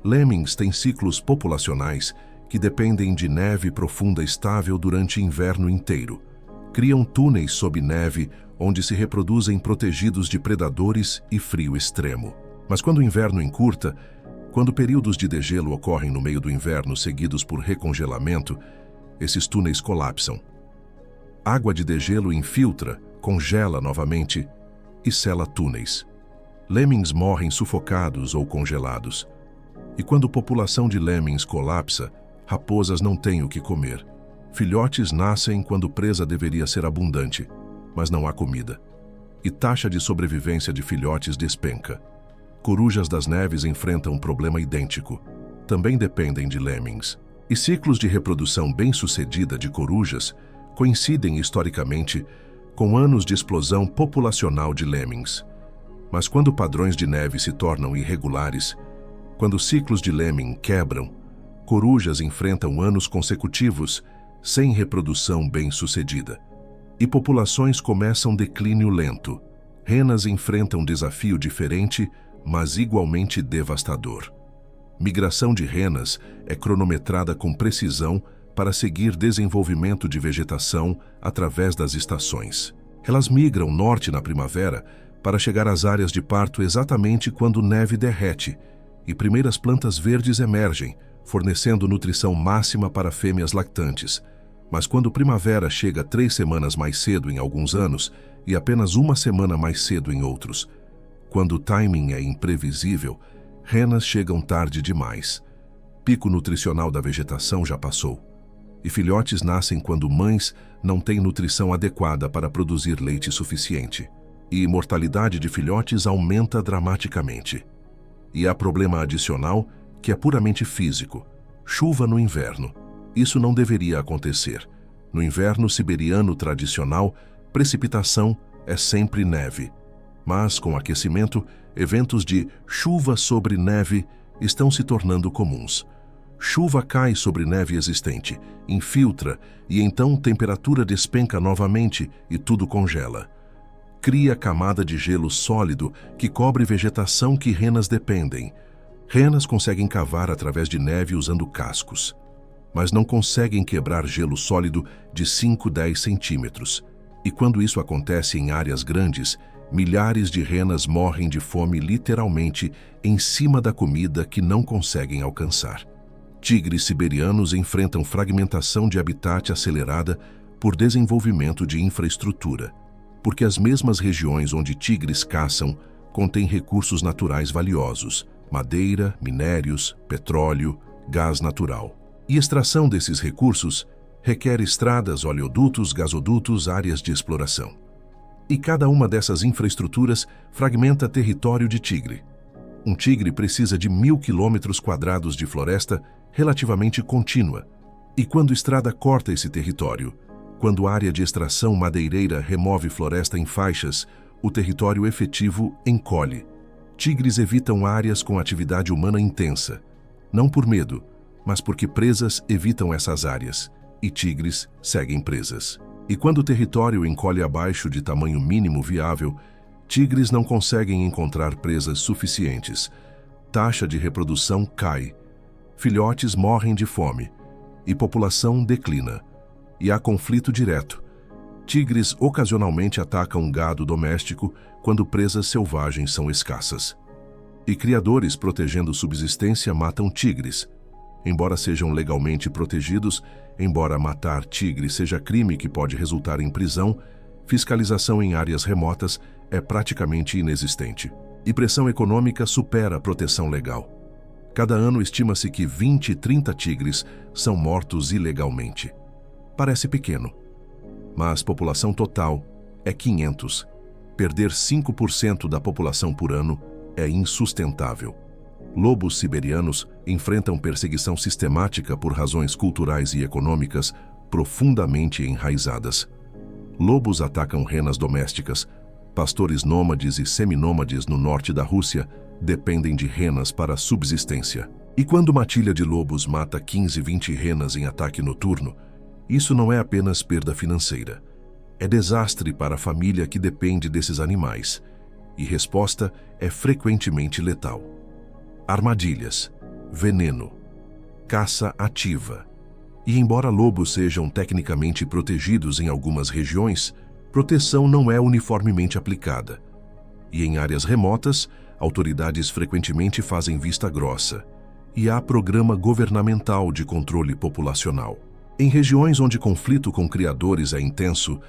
Lemmings têm ciclos populacionais que dependem de neve profunda estável durante o inverno inteiro. Criam túneis sob neve onde se reproduzem protegidos de predadores e frio extremo. Mas quando o inverno encurta, quando períodos de degelo ocorrem no meio do inverno seguidos por recongelamento, esses túneis colapsam. Água de degelo infiltra, congela novamente e sela túneis. Lemmings morrem sufocados ou congelados. E quando a população de lemmings colapsa, raposas não têm o que comer. Filhotes nascem quando presa deveria ser abundante, mas não há comida. E taxa de sobrevivência de filhotes despenca. Corujas das neves enfrentam um problema idêntico. Também dependem de lemmings. E ciclos de reprodução bem-sucedida de corujas coincidem historicamente com anos de explosão populacional de lemmings. Mas quando padrões de neve se tornam irregulares, quando ciclos de lemming quebram, corujas enfrentam anos consecutivos sem reprodução bem-sucedida. E populações começam declínio lento. Renas enfrentam desafio diferente, mas igualmente devastador. Migração de renas é cronometrada com precisão para seguir desenvolvimento de vegetação através das estações. Elas migram norte na primavera para chegar às áreas de parto exatamente quando neve derrete e primeiras plantas verdes emergem, fornecendo nutrição máxima para fêmeas lactantes. Mas quando primavera chega 3 semanas mais cedo em alguns anos e apenas 1 semana mais cedo em outros, quando o timing é imprevisível, renas chegam tarde demais. Pico nutricional da vegetação já passou. E filhotes nascem quando mães não têm nutrição adequada para produzir leite suficiente. e mortalidade de filhotes aumenta dramaticamente. E há problema adicional que é puramente físico: chuva no inverno. Isso não deveria acontecer. No inverno siberiano tradicional, precipitação é sempre neve. Mas, com o aquecimento, eventos de chuva sobre neve estão se tornando comuns. Chuva cai sobre neve existente, infiltra e então temperatura despenca novamente e tudo congela. Cria camada de gelo sólido que cobre vegetação que renas dependem. Renas conseguem cavar através de neve usando cascos, mas não conseguem quebrar gelo sólido de 5-10 centímetros. E quando isso acontece em áreas grandes, milhares de renas morrem de fome literalmente em cima da comida que não conseguem alcançar. Tigres siberianos enfrentam fragmentação de habitat acelerada por desenvolvimento de infraestrutura, porque as mesmas regiões onde tigres caçam contêm recursos naturais valiosos: madeira, minérios, petróleo, gás natural. E extração desses recursos requer estradas, oleodutos, gasodutos, áreas de exploração. E cada uma dessas infraestruturas fragmenta território de tigre. Um tigre precisa de 1.000 km² de floresta relativamente contínua. E quando estrada corta esse território, quando a área de extração madeireira remove floresta em faixas, o território efetivo encolhe. Tigres evitam áreas com atividade humana intensa, não por medo, mas porque presas evitam essas áreas, e tigres seguem presas. E quando o território encolhe abaixo de tamanho mínimo viável, tigres não conseguem encontrar presas suficientes. Taxa de reprodução cai, filhotes morrem de fome, e população declina. E há conflito direto. Tigres ocasionalmente atacam gado doméstico quando presas selvagens são escassas. E criadores protegendo subsistência matam tigres. Embora sejam legalmente protegidos, embora matar tigre seja crime que pode resultar em prisão, fiscalização em áreas remotas é praticamente inexistente. E pressão econômica supera a proteção legal. Cada ano estima-se que 20-30 tigres são mortos ilegalmente. Parece pequeno, mas população total é 500. Perder 5% da população por ano é insustentável. Lobos siberianos enfrentam perseguição sistemática por razões culturais e econômicas profundamente enraizadas. Lobos atacam renas domésticas. Pastores nômades e seminômades no norte da Rússia dependem de renas para a subsistência. E quando matilha de lobos mata 15-20 renas em ataque noturno, isso não é apenas perda financeira. É desastre para a família que depende desses animais. E resposta é frequentemente letal. Armadilhas, veneno, caça ativa. E embora lobos sejam tecnicamente protegidos em algumas regiões, proteção não é uniformemente aplicada. E em áreas remotas, autoridades frequentemente fazem vista grossa. E há programa governamental de controle populacional. Em regiões onde conflito com criadores é intenso,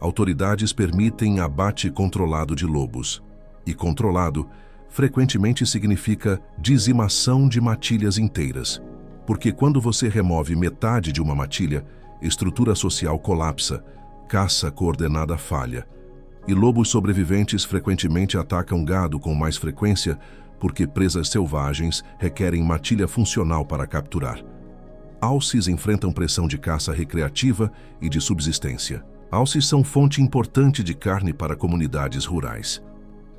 autoridades permitem abate controlado de lobos. E controlado frequentemente significa dizimação de matilhas inteiras, porque quando você remove metade de uma matilha, estrutura social colapsa, caça coordenada falha, e lobos sobreviventes frequentemente atacam gado com mais frequência porque presas selvagens requerem matilha funcional para capturar. Alces enfrentam pressão de caça recreativa e de subsistência. Alces são fonte importante de carne para comunidades rurais.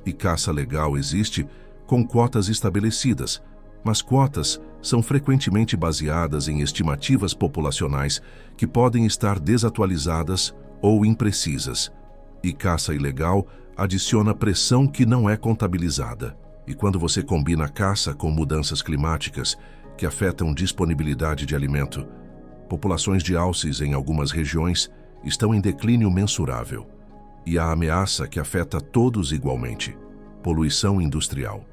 E caça legal existe com cotas estabelecidas, mas cotas são frequentemente baseadas em estimativas populacionais que podem estar desatualizadas ou imprecisas. E caça ilegal adiciona pressão que não é contabilizada. E quando você combina caça com mudanças climáticas que afetam disponibilidade de alimento, populações de alces em algumas regiões estão em declínio mensurável. E a ameaça que afeta todos igualmente: poluição industrial.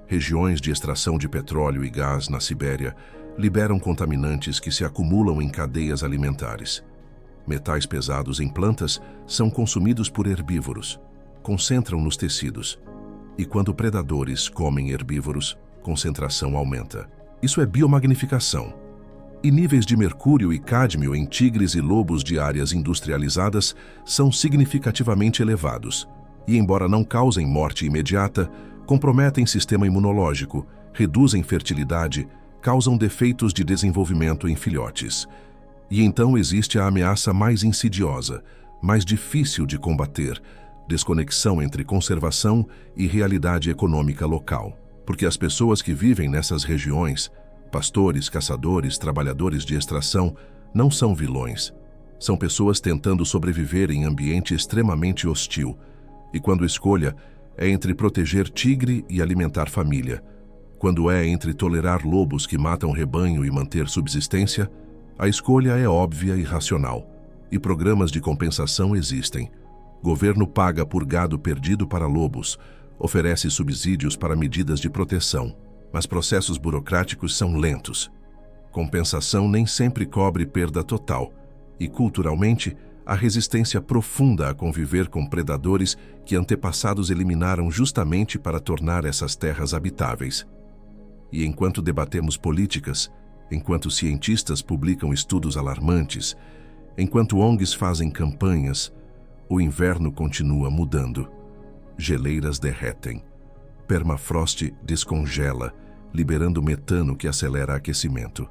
Regiões de extração de petróleo e gás na Sibéria liberam contaminantes que se acumulam em cadeias alimentares. Metais pesados em plantas são consumidos por herbívoros, concentram nos tecidos. E quando predadores comem herbívoros, concentração aumenta. Isso é biomagnificação. E níveis de mercúrio e cádmio em tigres e lobos de áreas industrializadas são significativamente elevados. e, embora não causem morte imediata, comprometem sistema imunológico, reduzem fertilidade, causam defeitos de desenvolvimento em filhotes. E então existe a ameaça mais insidiosa, mais difícil de combater, desconexão entre conservação e realidade econômica local. Porque as pessoas que vivem nessas regiões, pastores, caçadores, trabalhadores de extração, não são vilões. São pessoas tentando sobreviver em ambiente extremamente hostil. E quando escolha é entre proteger tigre e alimentar família, quando é entre tolerar lobos que matam rebanho e manter subsistência, a escolha é óbvia e racional. E programas de compensação existem. Governo paga por gado perdido para lobos, oferece subsídios para medidas de proteção, mas processos burocráticos são lentos. Compensação nem sempre cobre perda total, e culturalmente, a resistência profunda a conviver com predadores que antepassados eliminaram justamente para tornar essas terras habitáveis. E enquanto debatemos políticas, enquanto cientistas publicam estudos alarmantes, enquanto ONGs fazem campanhas, o inverno continua mudando. Geleiras derretem. Permafrost descongela, liberando metano que acelera aquecimento.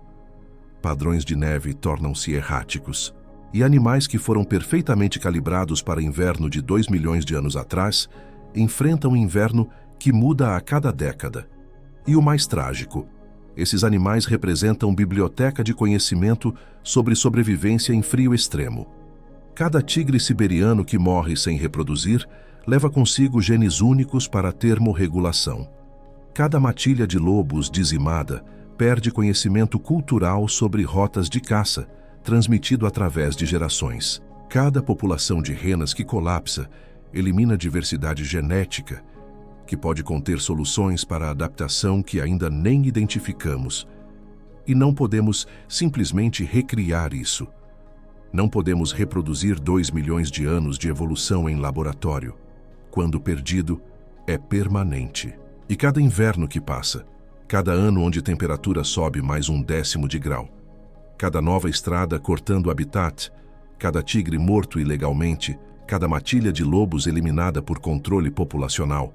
Padrões de neve tornam-se erráticos. E animais que foram perfeitamente calibrados para inverno de 2 milhões de anos atrás enfrentam um inverno que muda a cada década. E o mais trágico, esses animais representam biblioteca de conhecimento sobre sobrevivência em frio extremo. Cada tigre siberiano que morre sem reproduzir leva consigo genes únicos para termorregulação. Cada matilha de lobos dizimada perde conhecimento cultural sobre rotas de caça, transmitido através de gerações. Cada população de renas que colapsa elimina diversidade genética, que pode conter soluções para a adaptação que ainda nem identificamos. E não podemos simplesmente recriar isso. Não podemos reproduzir 2 milhões de anos de evolução em laboratório. Quando perdido, é permanente. E cada inverno que passa, cada ano onde a temperatura sobe mais 1/10 de grau, cada nova estrada cortando o habitat, cada tigre morto ilegalmente, cada matilha de lobos eliminada por controle populacional,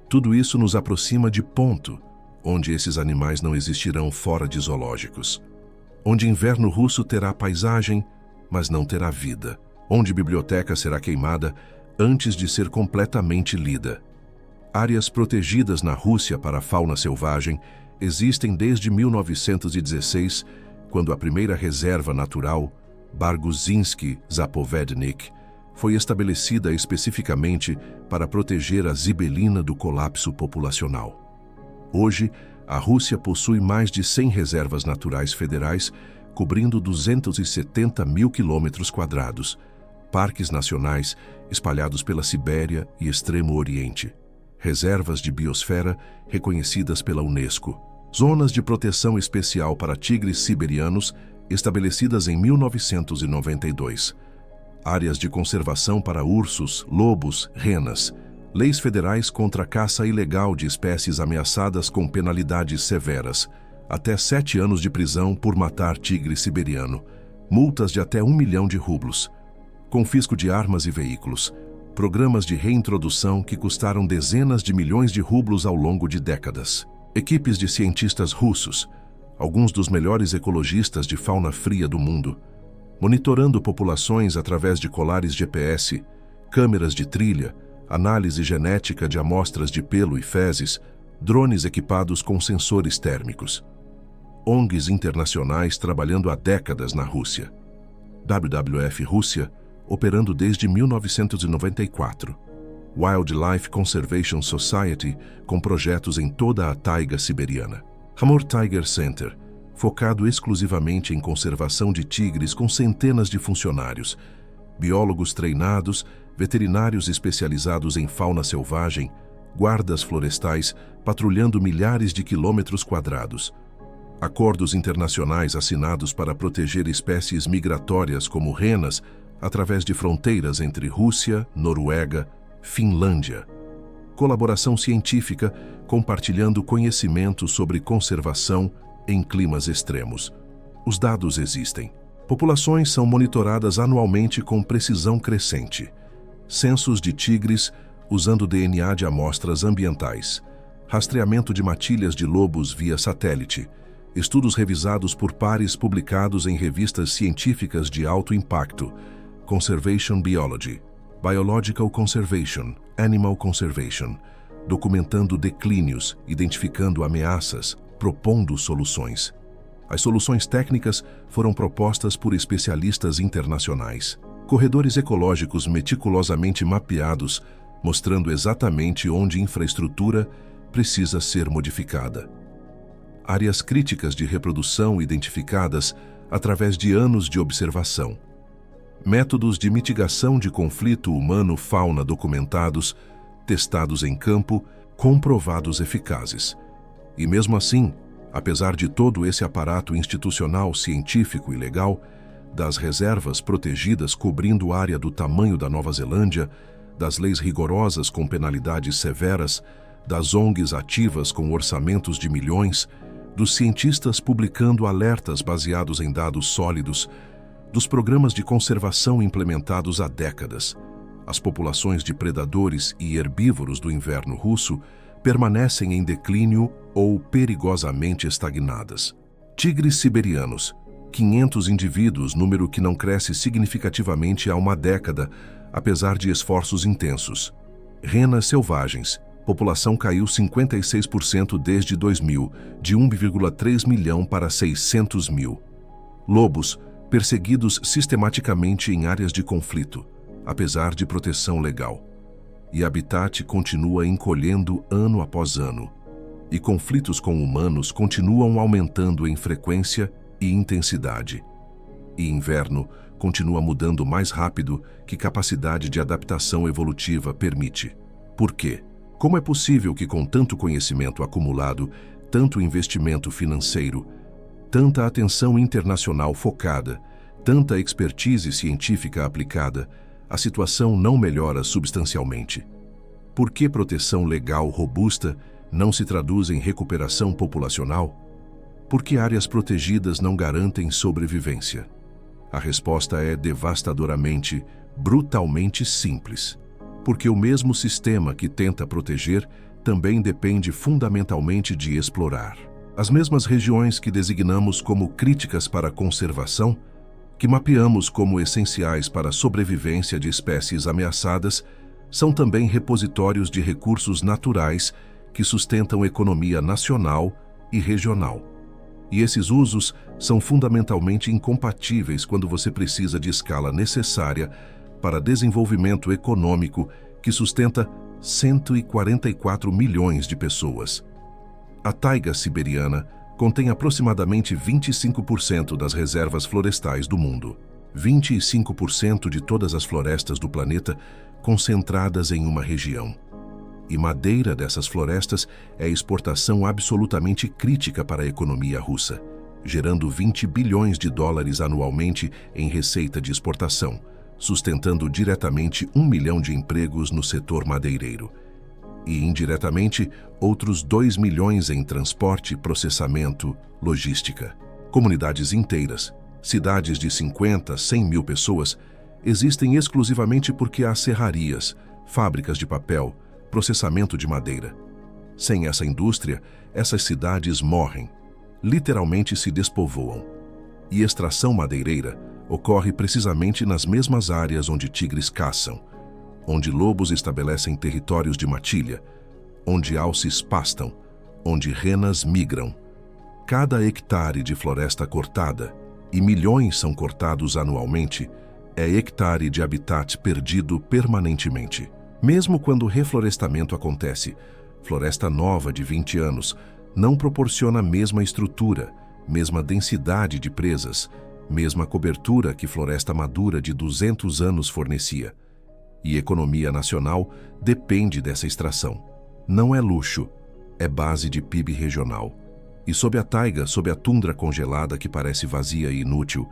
tudo isso nos aproxima de ponto onde esses animais não existirão fora de zoológicos. Onde inverno russo terá paisagem, mas não terá vida. Onde biblioteca será queimada antes de ser completamente lida. Áreas protegidas na Rússia para a fauna selvagem existem desde 1916, quando a primeira reserva natural, Barguzinski-Zapovednik, foi estabelecida especificamente para proteger a zibelina do colapso populacional. Hoje, a Rússia possui mais de 100 reservas naturais federais, cobrindo 270 mil quilômetros quadrados, parques nacionais espalhados pela Sibéria e Extremo Oriente, reservas de biosfera reconhecidas pela Unesco, zonas de proteção especial para tigres siberianos estabelecidas em 1992, áreas de conservação para ursos, lobos, renas, leis federais contra a caça ilegal de espécies ameaçadas com penalidades severas, até 7 anos de prisão por matar tigre siberiano, multas de até 1 milhão de rublos, confisco de armas e veículos, programas de reintrodução que custaram dezenas de milhões de rublos ao longo de décadas. Equipes de cientistas russos, alguns dos melhores ecologistas de fauna fria do mundo, monitorando populações através de colares GPS, câmeras de trilha, análise genética de amostras de pelo e fezes, drones equipados com sensores térmicos. ONGs internacionais trabalhando há décadas na Rússia. WWF Rússia, operando desde 1994. Wildlife Conservation Society, com projetos em toda a taiga siberiana. Amur Tiger Center, focado exclusivamente em conservação de tigres com centenas de funcionários, biólogos treinados, veterinários especializados em fauna selvagem, guardas florestais patrulhando milhares de quilômetros quadrados. Acordos internacionais assinados para proteger espécies migratórias como renas através de fronteiras entre Rússia, Noruega, Finlândia. Colaboração científica compartilhando conhecimento sobre conservação em climas extremos. Os dados existem. Populações são monitoradas anualmente com precisão crescente. Censos de tigres usando DNA de amostras ambientais, rastreamento de matilhas de lobos via satélite, estudos revisados por pares publicados em revistas científicas de alto impacto, Conservation Biology, Biological Conservation, Animal Conservation, documentando declínios, identificando ameaças, propondo soluções. As soluções técnicas foram propostas por especialistas internacionais. Corredores ecológicos meticulosamente mapeados, mostrando exatamente onde infraestrutura precisa ser modificada. Áreas críticas de reprodução identificadas através de anos de observação. Métodos de mitigação de conflito humano-fauna documentados, testados em campo, comprovados eficazes. E mesmo assim, apesar de todo esse aparato institucional, científico e legal, das reservas protegidas cobrindo área do tamanho da Nova Zelândia, das leis rigorosas com penalidades severas, das ONGs ativas com orçamentos de milhões, dos cientistas publicando alertas baseados em dados sólidos, dos programas de conservação implementados há décadas, as populações de predadores e herbívoros do inverno russo permanecem em declínio ou perigosamente estagnadas. Tigres siberianos, 500 indivíduos, número que não cresce significativamente há uma década, apesar de esforços intensos. Renas selvagens, população caiu 56% desde 2000, de 1,3 milhão para 600 mil. Lobos, perseguidos sistematicamente em áreas de conflito, apesar de proteção legal. E habitat continua encolhendo ano após ano. E conflitos com humanos continuam aumentando em frequência e intensidade. E inverno continua mudando mais rápido que capacidade de adaptação evolutiva permite. Por quê? Como é possível que com tanto conhecimento acumulado, tanto investimento financeiro, tanta atenção internacional focada, tanta expertise científica aplicada, a situação não melhora substancialmente? Por que proteção legal robusta não se traduz em recuperação populacional? Por que áreas protegidas não garantem sobrevivência? A resposta é devastadoramente, brutalmente simples. Porque o mesmo sistema que tenta proteger também depende fundamentalmente de explorar. As mesmas regiões que designamos como críticas para a conservação, que mapeamos como essenciais para a sobrevivência de espécies ameaçadas, são também repositórios de recursos naturais que sustentam a economia nacional e regional. E esses usos são fundamentalmente incompatíveis quando você precisa de escala necessária para desenvolvimento econômico que sustenta 144 milhões de pessoas. A taiga siberiana contém aproximadamente 25% das reservas florestais do mundo. 25% de todas as florestas do planeta concentradas em uma região. E madeira dessas florestas é exportação absolutamente crítica para a economia russa, gerando 20 bilhões de dólares anualmente em receita de exportação, sustentando diretamente 1 milhão de empregos no setor madeireiro. E, indiretamente, outros 2 milhões em transporte, processamento, logística. Comunidades inteiras, cidades de 50, 100 mil pessoas, existem exclusivamente porque há serrarias, fábricas de papel, processamento de madeira. Sem essa indústria, essas cidades morrem, literalmente se despovoam. E extração madeireira ocorre precisamente nas mesmas áreas onde tigres caçam, onde lobos estabelecem territórios de matilha, onde alces pastam, onde renas migram. Cada hectare de floresta cortada, e milhões são cortados anualmente, é hectare de habitat perdido permanentemente. Mesmo quando o reflorestamento acontece, floresta nova de 20 anos não proporciona a mesma estrutura, mesma densidade de presas, mesma cobertura que floresta madura de 200 anos fornecia. E economia nacional depende dessa extração. Não é luxo, é base de PIB regional. E sob a taiga, sob a tundra congelada que parece vazia e inútil,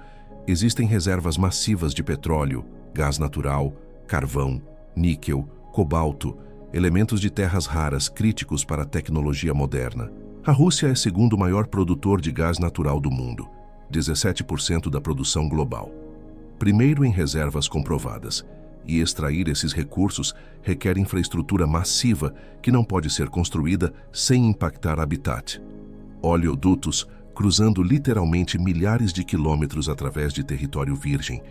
existem reservas massivas de petróleo, gás natural, carvão, níquel, cobalto, elementos de terras raras críticos para a tecnologia moderna. A Rússia é segundo maior produtor de gás natural do mundo, 17% da produção global. Primeiro em reservas comprovadas, e extrair esses recursos requer infraestrutura massiva que não pode ser construída sem impactar habitat. Oleodutos cruzando literalmente milhares de quilômetros através de território virgem.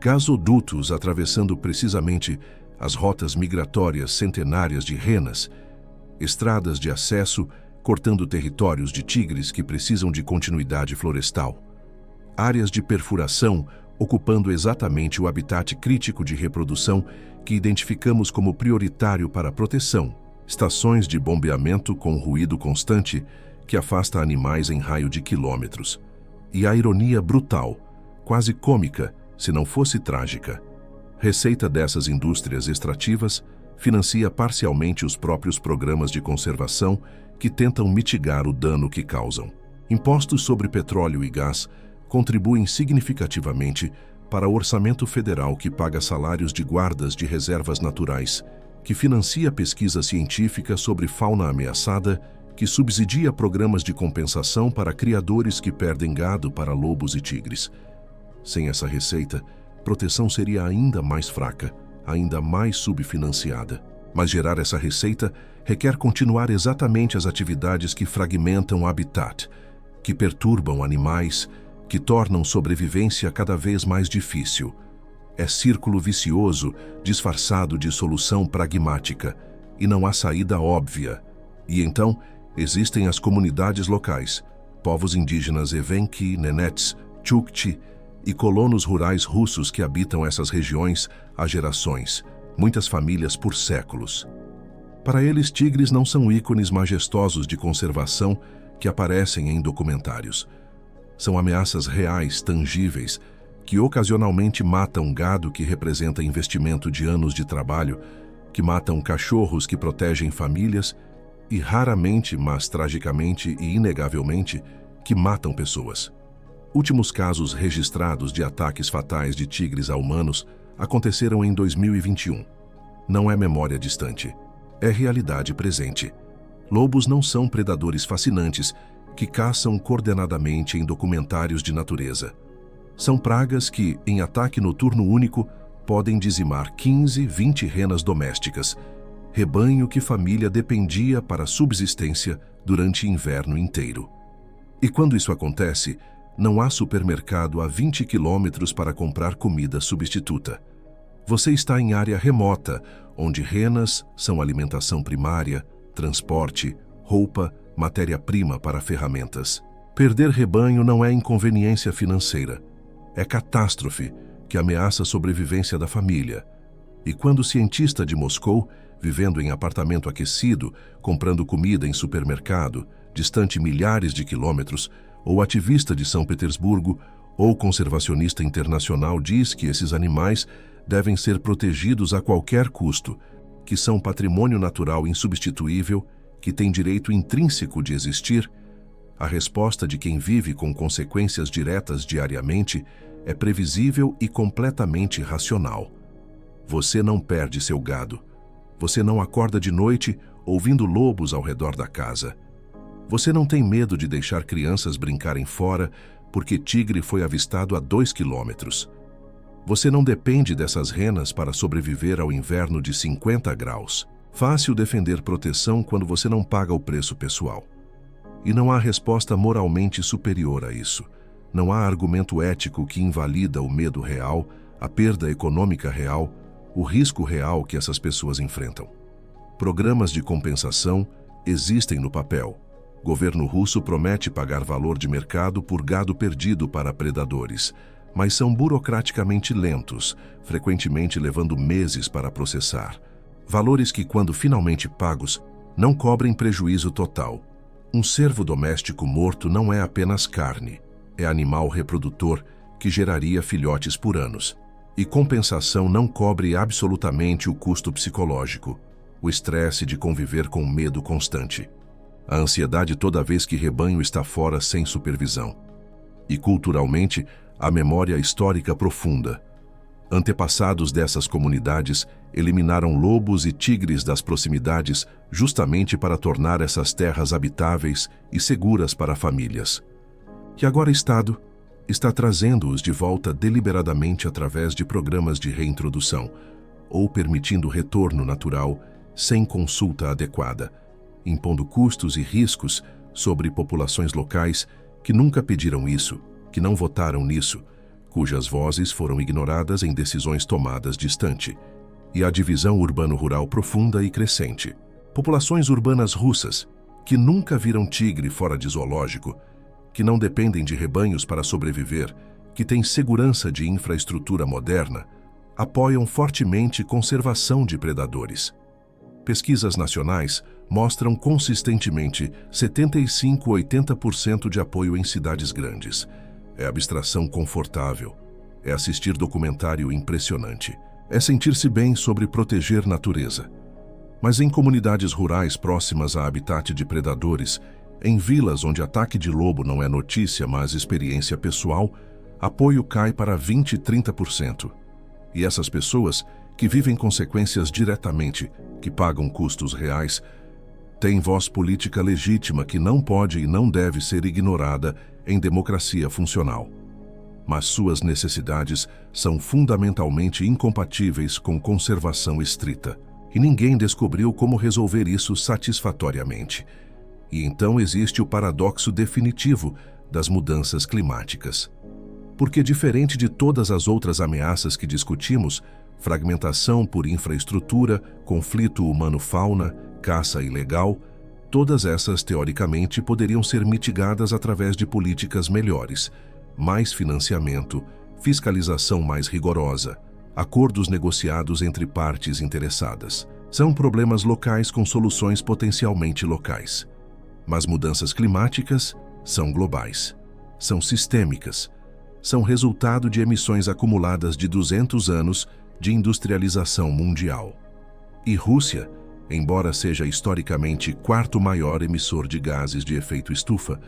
Gasodutos atravessando precisamente as rotas migratórias centenárias de renas. Estradas de acesso cortando territórios de tigres que precisam de continuidade florestal. Áreas de perfuração ocupando exatamente o habitat crítico de reprodução que identificamos como prioritário para a proteção. Estações de bombeamento com ruído constante que afasta animais em raio de quilômetros. E a ironia brutal, quase cômica, se não fosse trágica. Receita dessas indústrias extrativas financia parcialmente os próprios programas de conservação que tentam mitigar o dano que causam. Impostos sobre petróleo e gás contribuem significativamente para o orçamento federal que paga salários de guardas de reservas naturais, que financia pesquisa científica sobre fauna ameaçada, que subsidia programas de compensação para criadores que perdem gado para lobos e tigres. Sem essa receita, proteção seria ainda mais fraca, ainda mais subfinanciada. Mas gerar essa receita requer continuar exatamente as atividades que fragmentam o habitat, que perturbam animais, que tornam sobrevivência cada vez mais difícil. É círculo vicioso disfarçado de solução pragmática, e não há saída óbvia. E então, existem as comunidades locais, povos indígenas Evenki, Nenets, Chukchi e colonos rurais russos que habitam essas regiões há gerações, muitas famílias por séculos. Para eles, tigres não são ícones majestosos de conservação que aparecem em documentários. São ameaças reais, tangíveis, que ocasionalmente matam gado que representa investimento de anos de trabalho, que matam cachorros que protegem famílias e raramente, mas tragicamente e inegavelmente, que matam pessoas. Últimos casos registrados de ataques fatais de tigres a humanos aconteceram em 2021. Não é memória distante, é realidade presente. Lobos não são predadores fascinantes que caçam coordenadamente em documentários de natureza. São pragas que, em ataque noturno único, podem dizimar 15, 20 renas domésticas, rebanho que família dependia para a subsistência durante inverno inteiro. E quando isso acontece, não há supermercado a 20 quilômetros para comprar comida substituta. Você está em área remota, onde renas são alimentação primária, transporte, roupa, matéria-prima para ferramentas. Perder rebanho não é inconveniência financeira. É catástrofe que ameaça a sobrevivência da família. E quando o cientista de Moscou, vivendo em apartamento aquecido, comprando comida em supermercado, distante milhares de quilômetros, ou ativista de São Petersburgo, ou conservacionista internacional diz que esses animais devem ser protegidos a qualquer custo, que são patrimônio natural insubstituível, que tem direito intrínseco de existir, a resposta de quem vive com consequências diretas diariamente é previsível e completamente racional. Você não perde seu gado. Você não acorda de noite ouvindo lobos ao redor da casa. Você não tem medo de deixar crianças brincarem fora porque tigre foi avistado a 2 quilômetros. Você não depende dessas renas para sobreviver ao inverno de 50 graus. Fácil defender proteção quando você não paga o preço pessoal. E não há resposta moralmente superior a isso. Não há argumento ético que invalida o medo real, a perda econômica real, o risco real que essas pessoas enfrentam. Programas de compensação existem no papel. Governo russo promete pagar valor de mercado por gado perdido para predadores, mas são burocraticamente lentos, frequentemente levando meses para processar. Valores que, quando finalmente pagos, não cobrem prejuízo total. Um cervo doméstico morto não é apenas carne, é animal reprodutor que geraria filhotes por anos. E compensação não cobre absolutamente o custo psicológico, o estresse de conviver com medo constante, a ansiedade toda vez que rebanho está fora sem supervisão. E culturalmente, a memória histórica profunda. Antepassados dessas comunidades eliminaram lobos e tigres das proximidades justamente para tornar essas terras habitáveis e seguras para famílias. E agora o Estado está trazendo-os de volta deliberadamente através de programas de reintrodução, ou permitindo retorno natural sem consulta adequada, impondo custos e riscos sobre populações locais que nunca pediram isso, que não votaram nisso, cujas vozes foram ignoradas em decisões tomadas distante, e a divisão urbano-rural profunda e crescente. Populações urbanas russas, que nunca viram tigre fora de zoológico, que não dependem de rebanhos para sobreviver, que têm segurança de infraestrutura moderna, apoiam fortemente conservação de predadores. Pesquisas nacionais mostram consistentemente 75–80% de apoio em cidades grandes. É abstração confortável. É assistir documentário impressionante. É sentir-se bem sobre proteger natureza. Mas em comunidades rurais próximas a habitat de predadores, em vilas onde ataque de lobo não é notícia, mas experiência pessoal, apoio cai para 20–30%. E essas pessoas, que vivem consequências diretamente, que pagam custos reais, têm voz política legítima que não pode e não deve ser ignorada em democracia funcional. Mas suas necessidades são fundamentalmente incompatíveis com conservação estrita. E ninguém descobriu como resolver isso satisfatoriamente. E então existe o paradoxo definitivo das mudanças climáticas. Porque, diferente de todas as outras ameaças que discutimos, fragmentação por infraestrutura, conflito humano-fauna, caça ilegal, todas essas, teoricamente, poderiam ser mitigadas através de políticas melhores, mais financiamento, fiscalização mais rigorosa, acordos negociados entre partes interessadas. São problemas locais com soluções potencialmente locais. Mas mudanças climáticas são globais, são sistêmicas, são resultado de emissões acumuladas de 200 anos de industrialização mundial. E Rússia, embora seja historicamente quarto maior emissor de gases de efeito estufa,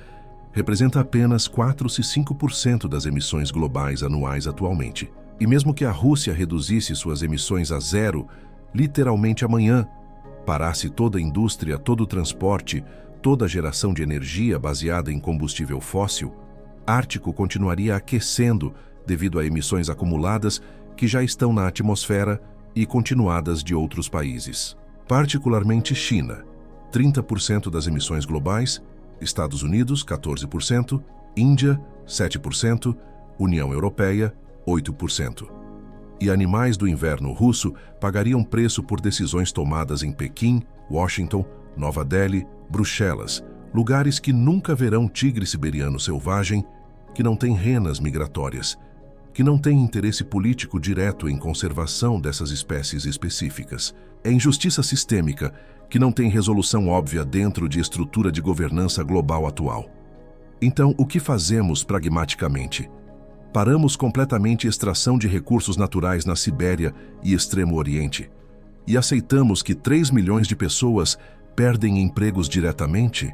representa apenas 4–5% das emissões globais anuais atualmente. E mesmo que a Rússia reduzisse suas emissões a zero, literalmente amanhã, parasse toda a indústria, todo o transporte, toda a geração de energia baseada em combustível fóssil, Ártico continuaria aquecendo devido a emissões acumuladas que já estão na atmosfera e continuadas de outros países. Particularmente China, 30% das emissões globais, Estados Unidos, 14%, Índia, 7%, União Europeia, 8%. E animais do inverno russo pagariam preço por decisões tomadas em Pequim, Washington, Nova Delhi, Bruxelas, lugares que nunca verão tigre siberiano selvagem, que não têm renas migratórias, que não têm interesse político direto em conservação dessas espécies específicas. É injustiça sistêmica que não tem resolução óbvia dentro de estrutura de governança global atual. Então, o que fazemos pragmaticamente? Paramos completamente a extração de recursos naturais na Sibéria e Extremo Oriente e aceitamos que 3 milhões de pessoas perdem empregos diretamente?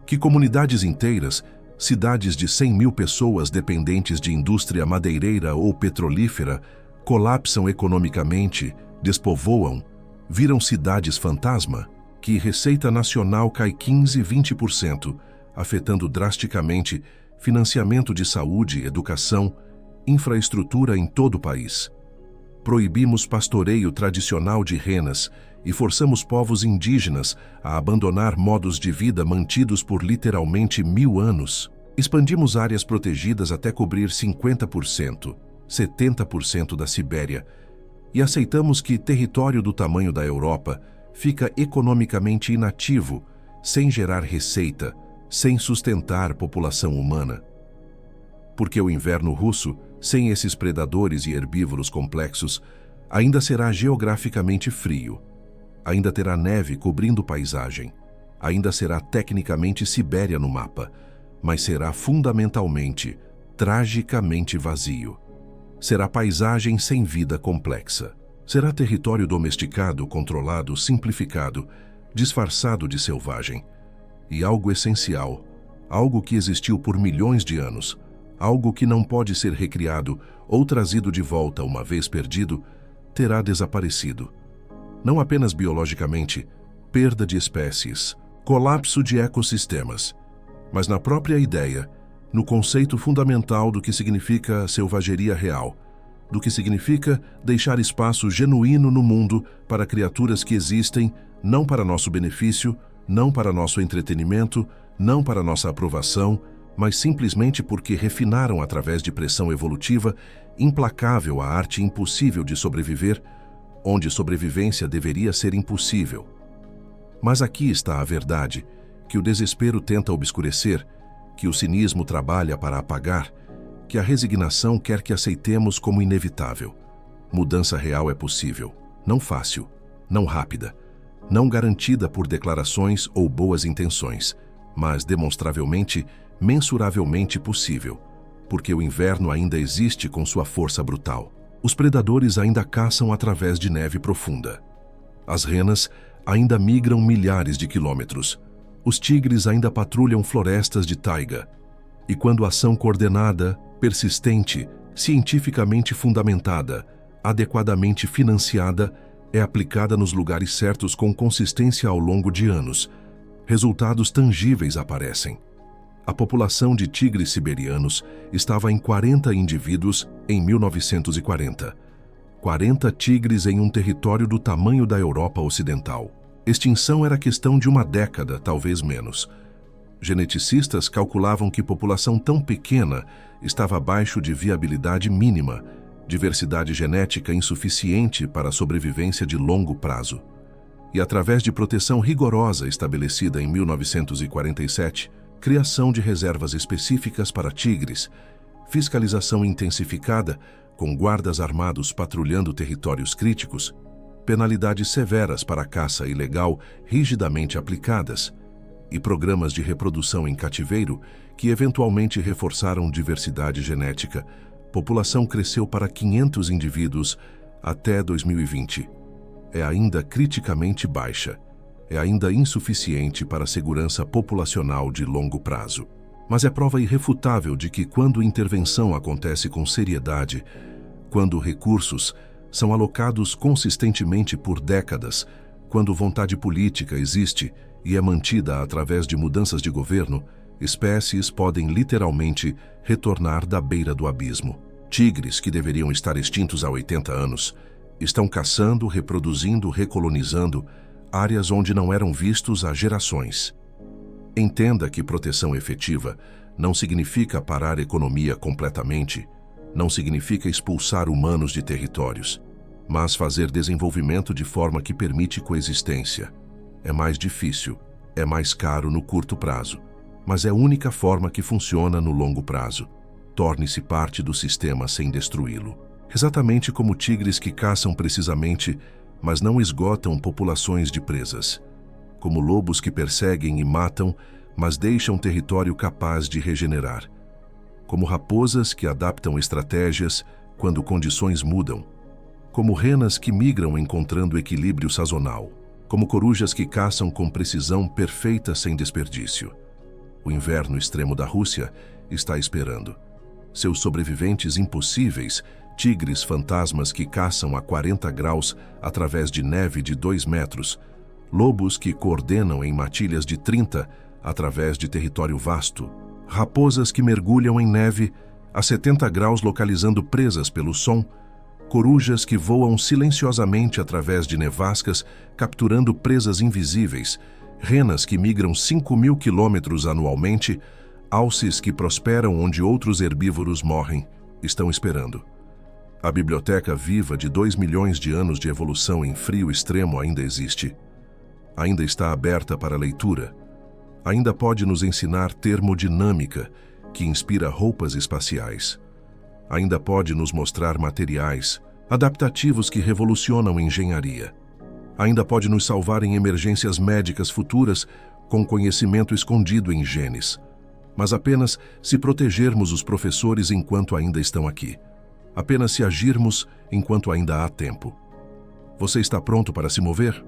Que comunidades inteiras, cidades de 100 mil pessoas dependentes de indústria madeireira ou petrolífera, colapsam economicamente, despovoam, viram cidades fantasma? Que receita nacional cai 15–20%, afetando drasticamente financiamento de saúde, educação, infraestrutura em todo o país. Proibimos pastoreio tradicional de renas e forçamos povos indígenas a abandonar modos de vida mantidos por literalmente 1000 anos. Expandimos áreas protegidas até cobrir 50%, 70% da Sibéria e aceitamos que território do tamanho da Europa fica economicamente inativo, sem gerar receita, sem sustentar população humana. Porque o inverno russo, sem esses predadores e herbívoros complexos, ainda será geograficamente frio, ainda terá neve cobrindo paisagem, ainda será tecnicamente Sibéria no mapa, mas será fundamentalmente, tragicamente vazio. Será paisagem sem vida complexa. Será território domesticado, controlado, simplificado, disfarçado de selvagem. E algo essencial, algo que existiu por milhões de anos, algo que não pode ser recriado ou trazido de volta uma vez perdido, terá desaparecido. Não apenas biologicamente, perda de espécies, colapso de ecossistemas, mas na própria ideia, no conceito fundamental do que significa selvageria real, do que significa deixar espaço genuíno no mundo para criaturas que existem não para nosso benefício, não para nosso entretenimento, não para nossa aprovação, mas simplesmente porque refinaram através de pressão evolutiva implacável a arte impossível de sobreviver, onde sobrevivência deveria ser impossível. Mas aqui está a verdade, que o desespero tenta obscurecer, que o cinismo trabalha para apagar, que a resignação quer que aceitemos como inevitável. Mudança real é possível, não fácil, não rápida, não garantida por declarações ou boas intenções, mas demonstravelmente, mensuravelmente possível, porque o inverno ainda existe com sua força brutal. Os predadores ainda caçam através de neve profunda. As renas ainda migram milhares de quilômetros. Os tigres ainda patrulham florestas de taiga. E quando a ação coordenada, persistente, cientificamente fundamentada, adequadamente financiada, é aplicada nos lugares certos com consistência ao longo de anos, resultados tangíveis aparecem. A população de tigres siberianos estava em 40 indivíduos em 1940. 40 tigres em um território do tamanho da Europa Ocidental. Extinção era questão de uma década, talvez menos. Geneticistas calculavam que população tão pequena estava abaixo de viabilidade mínima, diversidade genética insuficiente para a sobrevivência de longo prazo. E através de proteção rigorosa estabelecida em 1947, criação de reservas específicas para tigres, fiscalização intensificada, com guardas armados patrulhando territórios críticos, penalidades severas para a caça ilegal rigidamente aplicadas e programas de reprodução em cativeiro que eventualmente reforçaram diversidade genética, população cresceu para 500 indivíduos até 2020. É ainda criticamente baixa. É ainda insuficiente para a segurança populacional de longo prazo. Mas é prova irrefutável de que quando intervenção acontece com seriedade, quando recursos são alocados consistentemente por décadas, quando vontade política existe e é mantida através de mudanças de governo, espécies podem literalmente retornar da beira do abismo. Tigres que deveriam estar extintos há 80 anos estão caçando, reproduzindo, recolonizando áreas onde não eram vistos há gerações. Entenda que proteção efetiva não significa parar a economia completamente, não significa expulsar humanos de territórios, mas fazer desenvolvimento de forma que permite coexistência. É mais difícil, é mais caro no curto prazo, mas é a única forma que funciona no longo prazo. Torne-se parte do sistema sem destruí-lo. Exatamente como tigres que caçam precisamente, mas não esgotam populações de presas. Como lobos que perseguem e matam, mas deixam território capaz de regenerar. Como raposas que adaptam estratégias quando condições mudam. Como renas que migram encontrando equilíbrio sazonal. Como corujas que caçam com precisão perfeita sem desperdício. O inverno extremo da Rússia está esperando. Seus sobreviventes impossíveis, tigres fantasmas que caçam a 40 graus através de neve de 2 metros, lobos que coordenam em matilhas de 30 através de território vasto, raposas que mergulham em neve a 70 graus localizando presas pelo som, corujas que voam silenciosamente através de nevascas capturando presas invisíveis, renas que migram 5.000 quilômetros anualmente, alces que prosperam onde outros herbívoros morrem, estão esperando. A biblioteca viva de 2 milhões de anos de evolução em frio extremo ainda existe. Ainda está aberta para leitura. Ainda pode nos ensinar termodinâmica, que inspira roupas espaciais. Ainda pode nos mostrar materiais, adaptativos que revolucionam a engenharia. Ainda pode nos salvar em emergências médicas futuras com conhecimento escondido em genes. Mas apenas se protegermos os professores enquanto ainda estão aqui. Apenas se agirmos enquanto ainda há tempo. Você está pronto para se mover?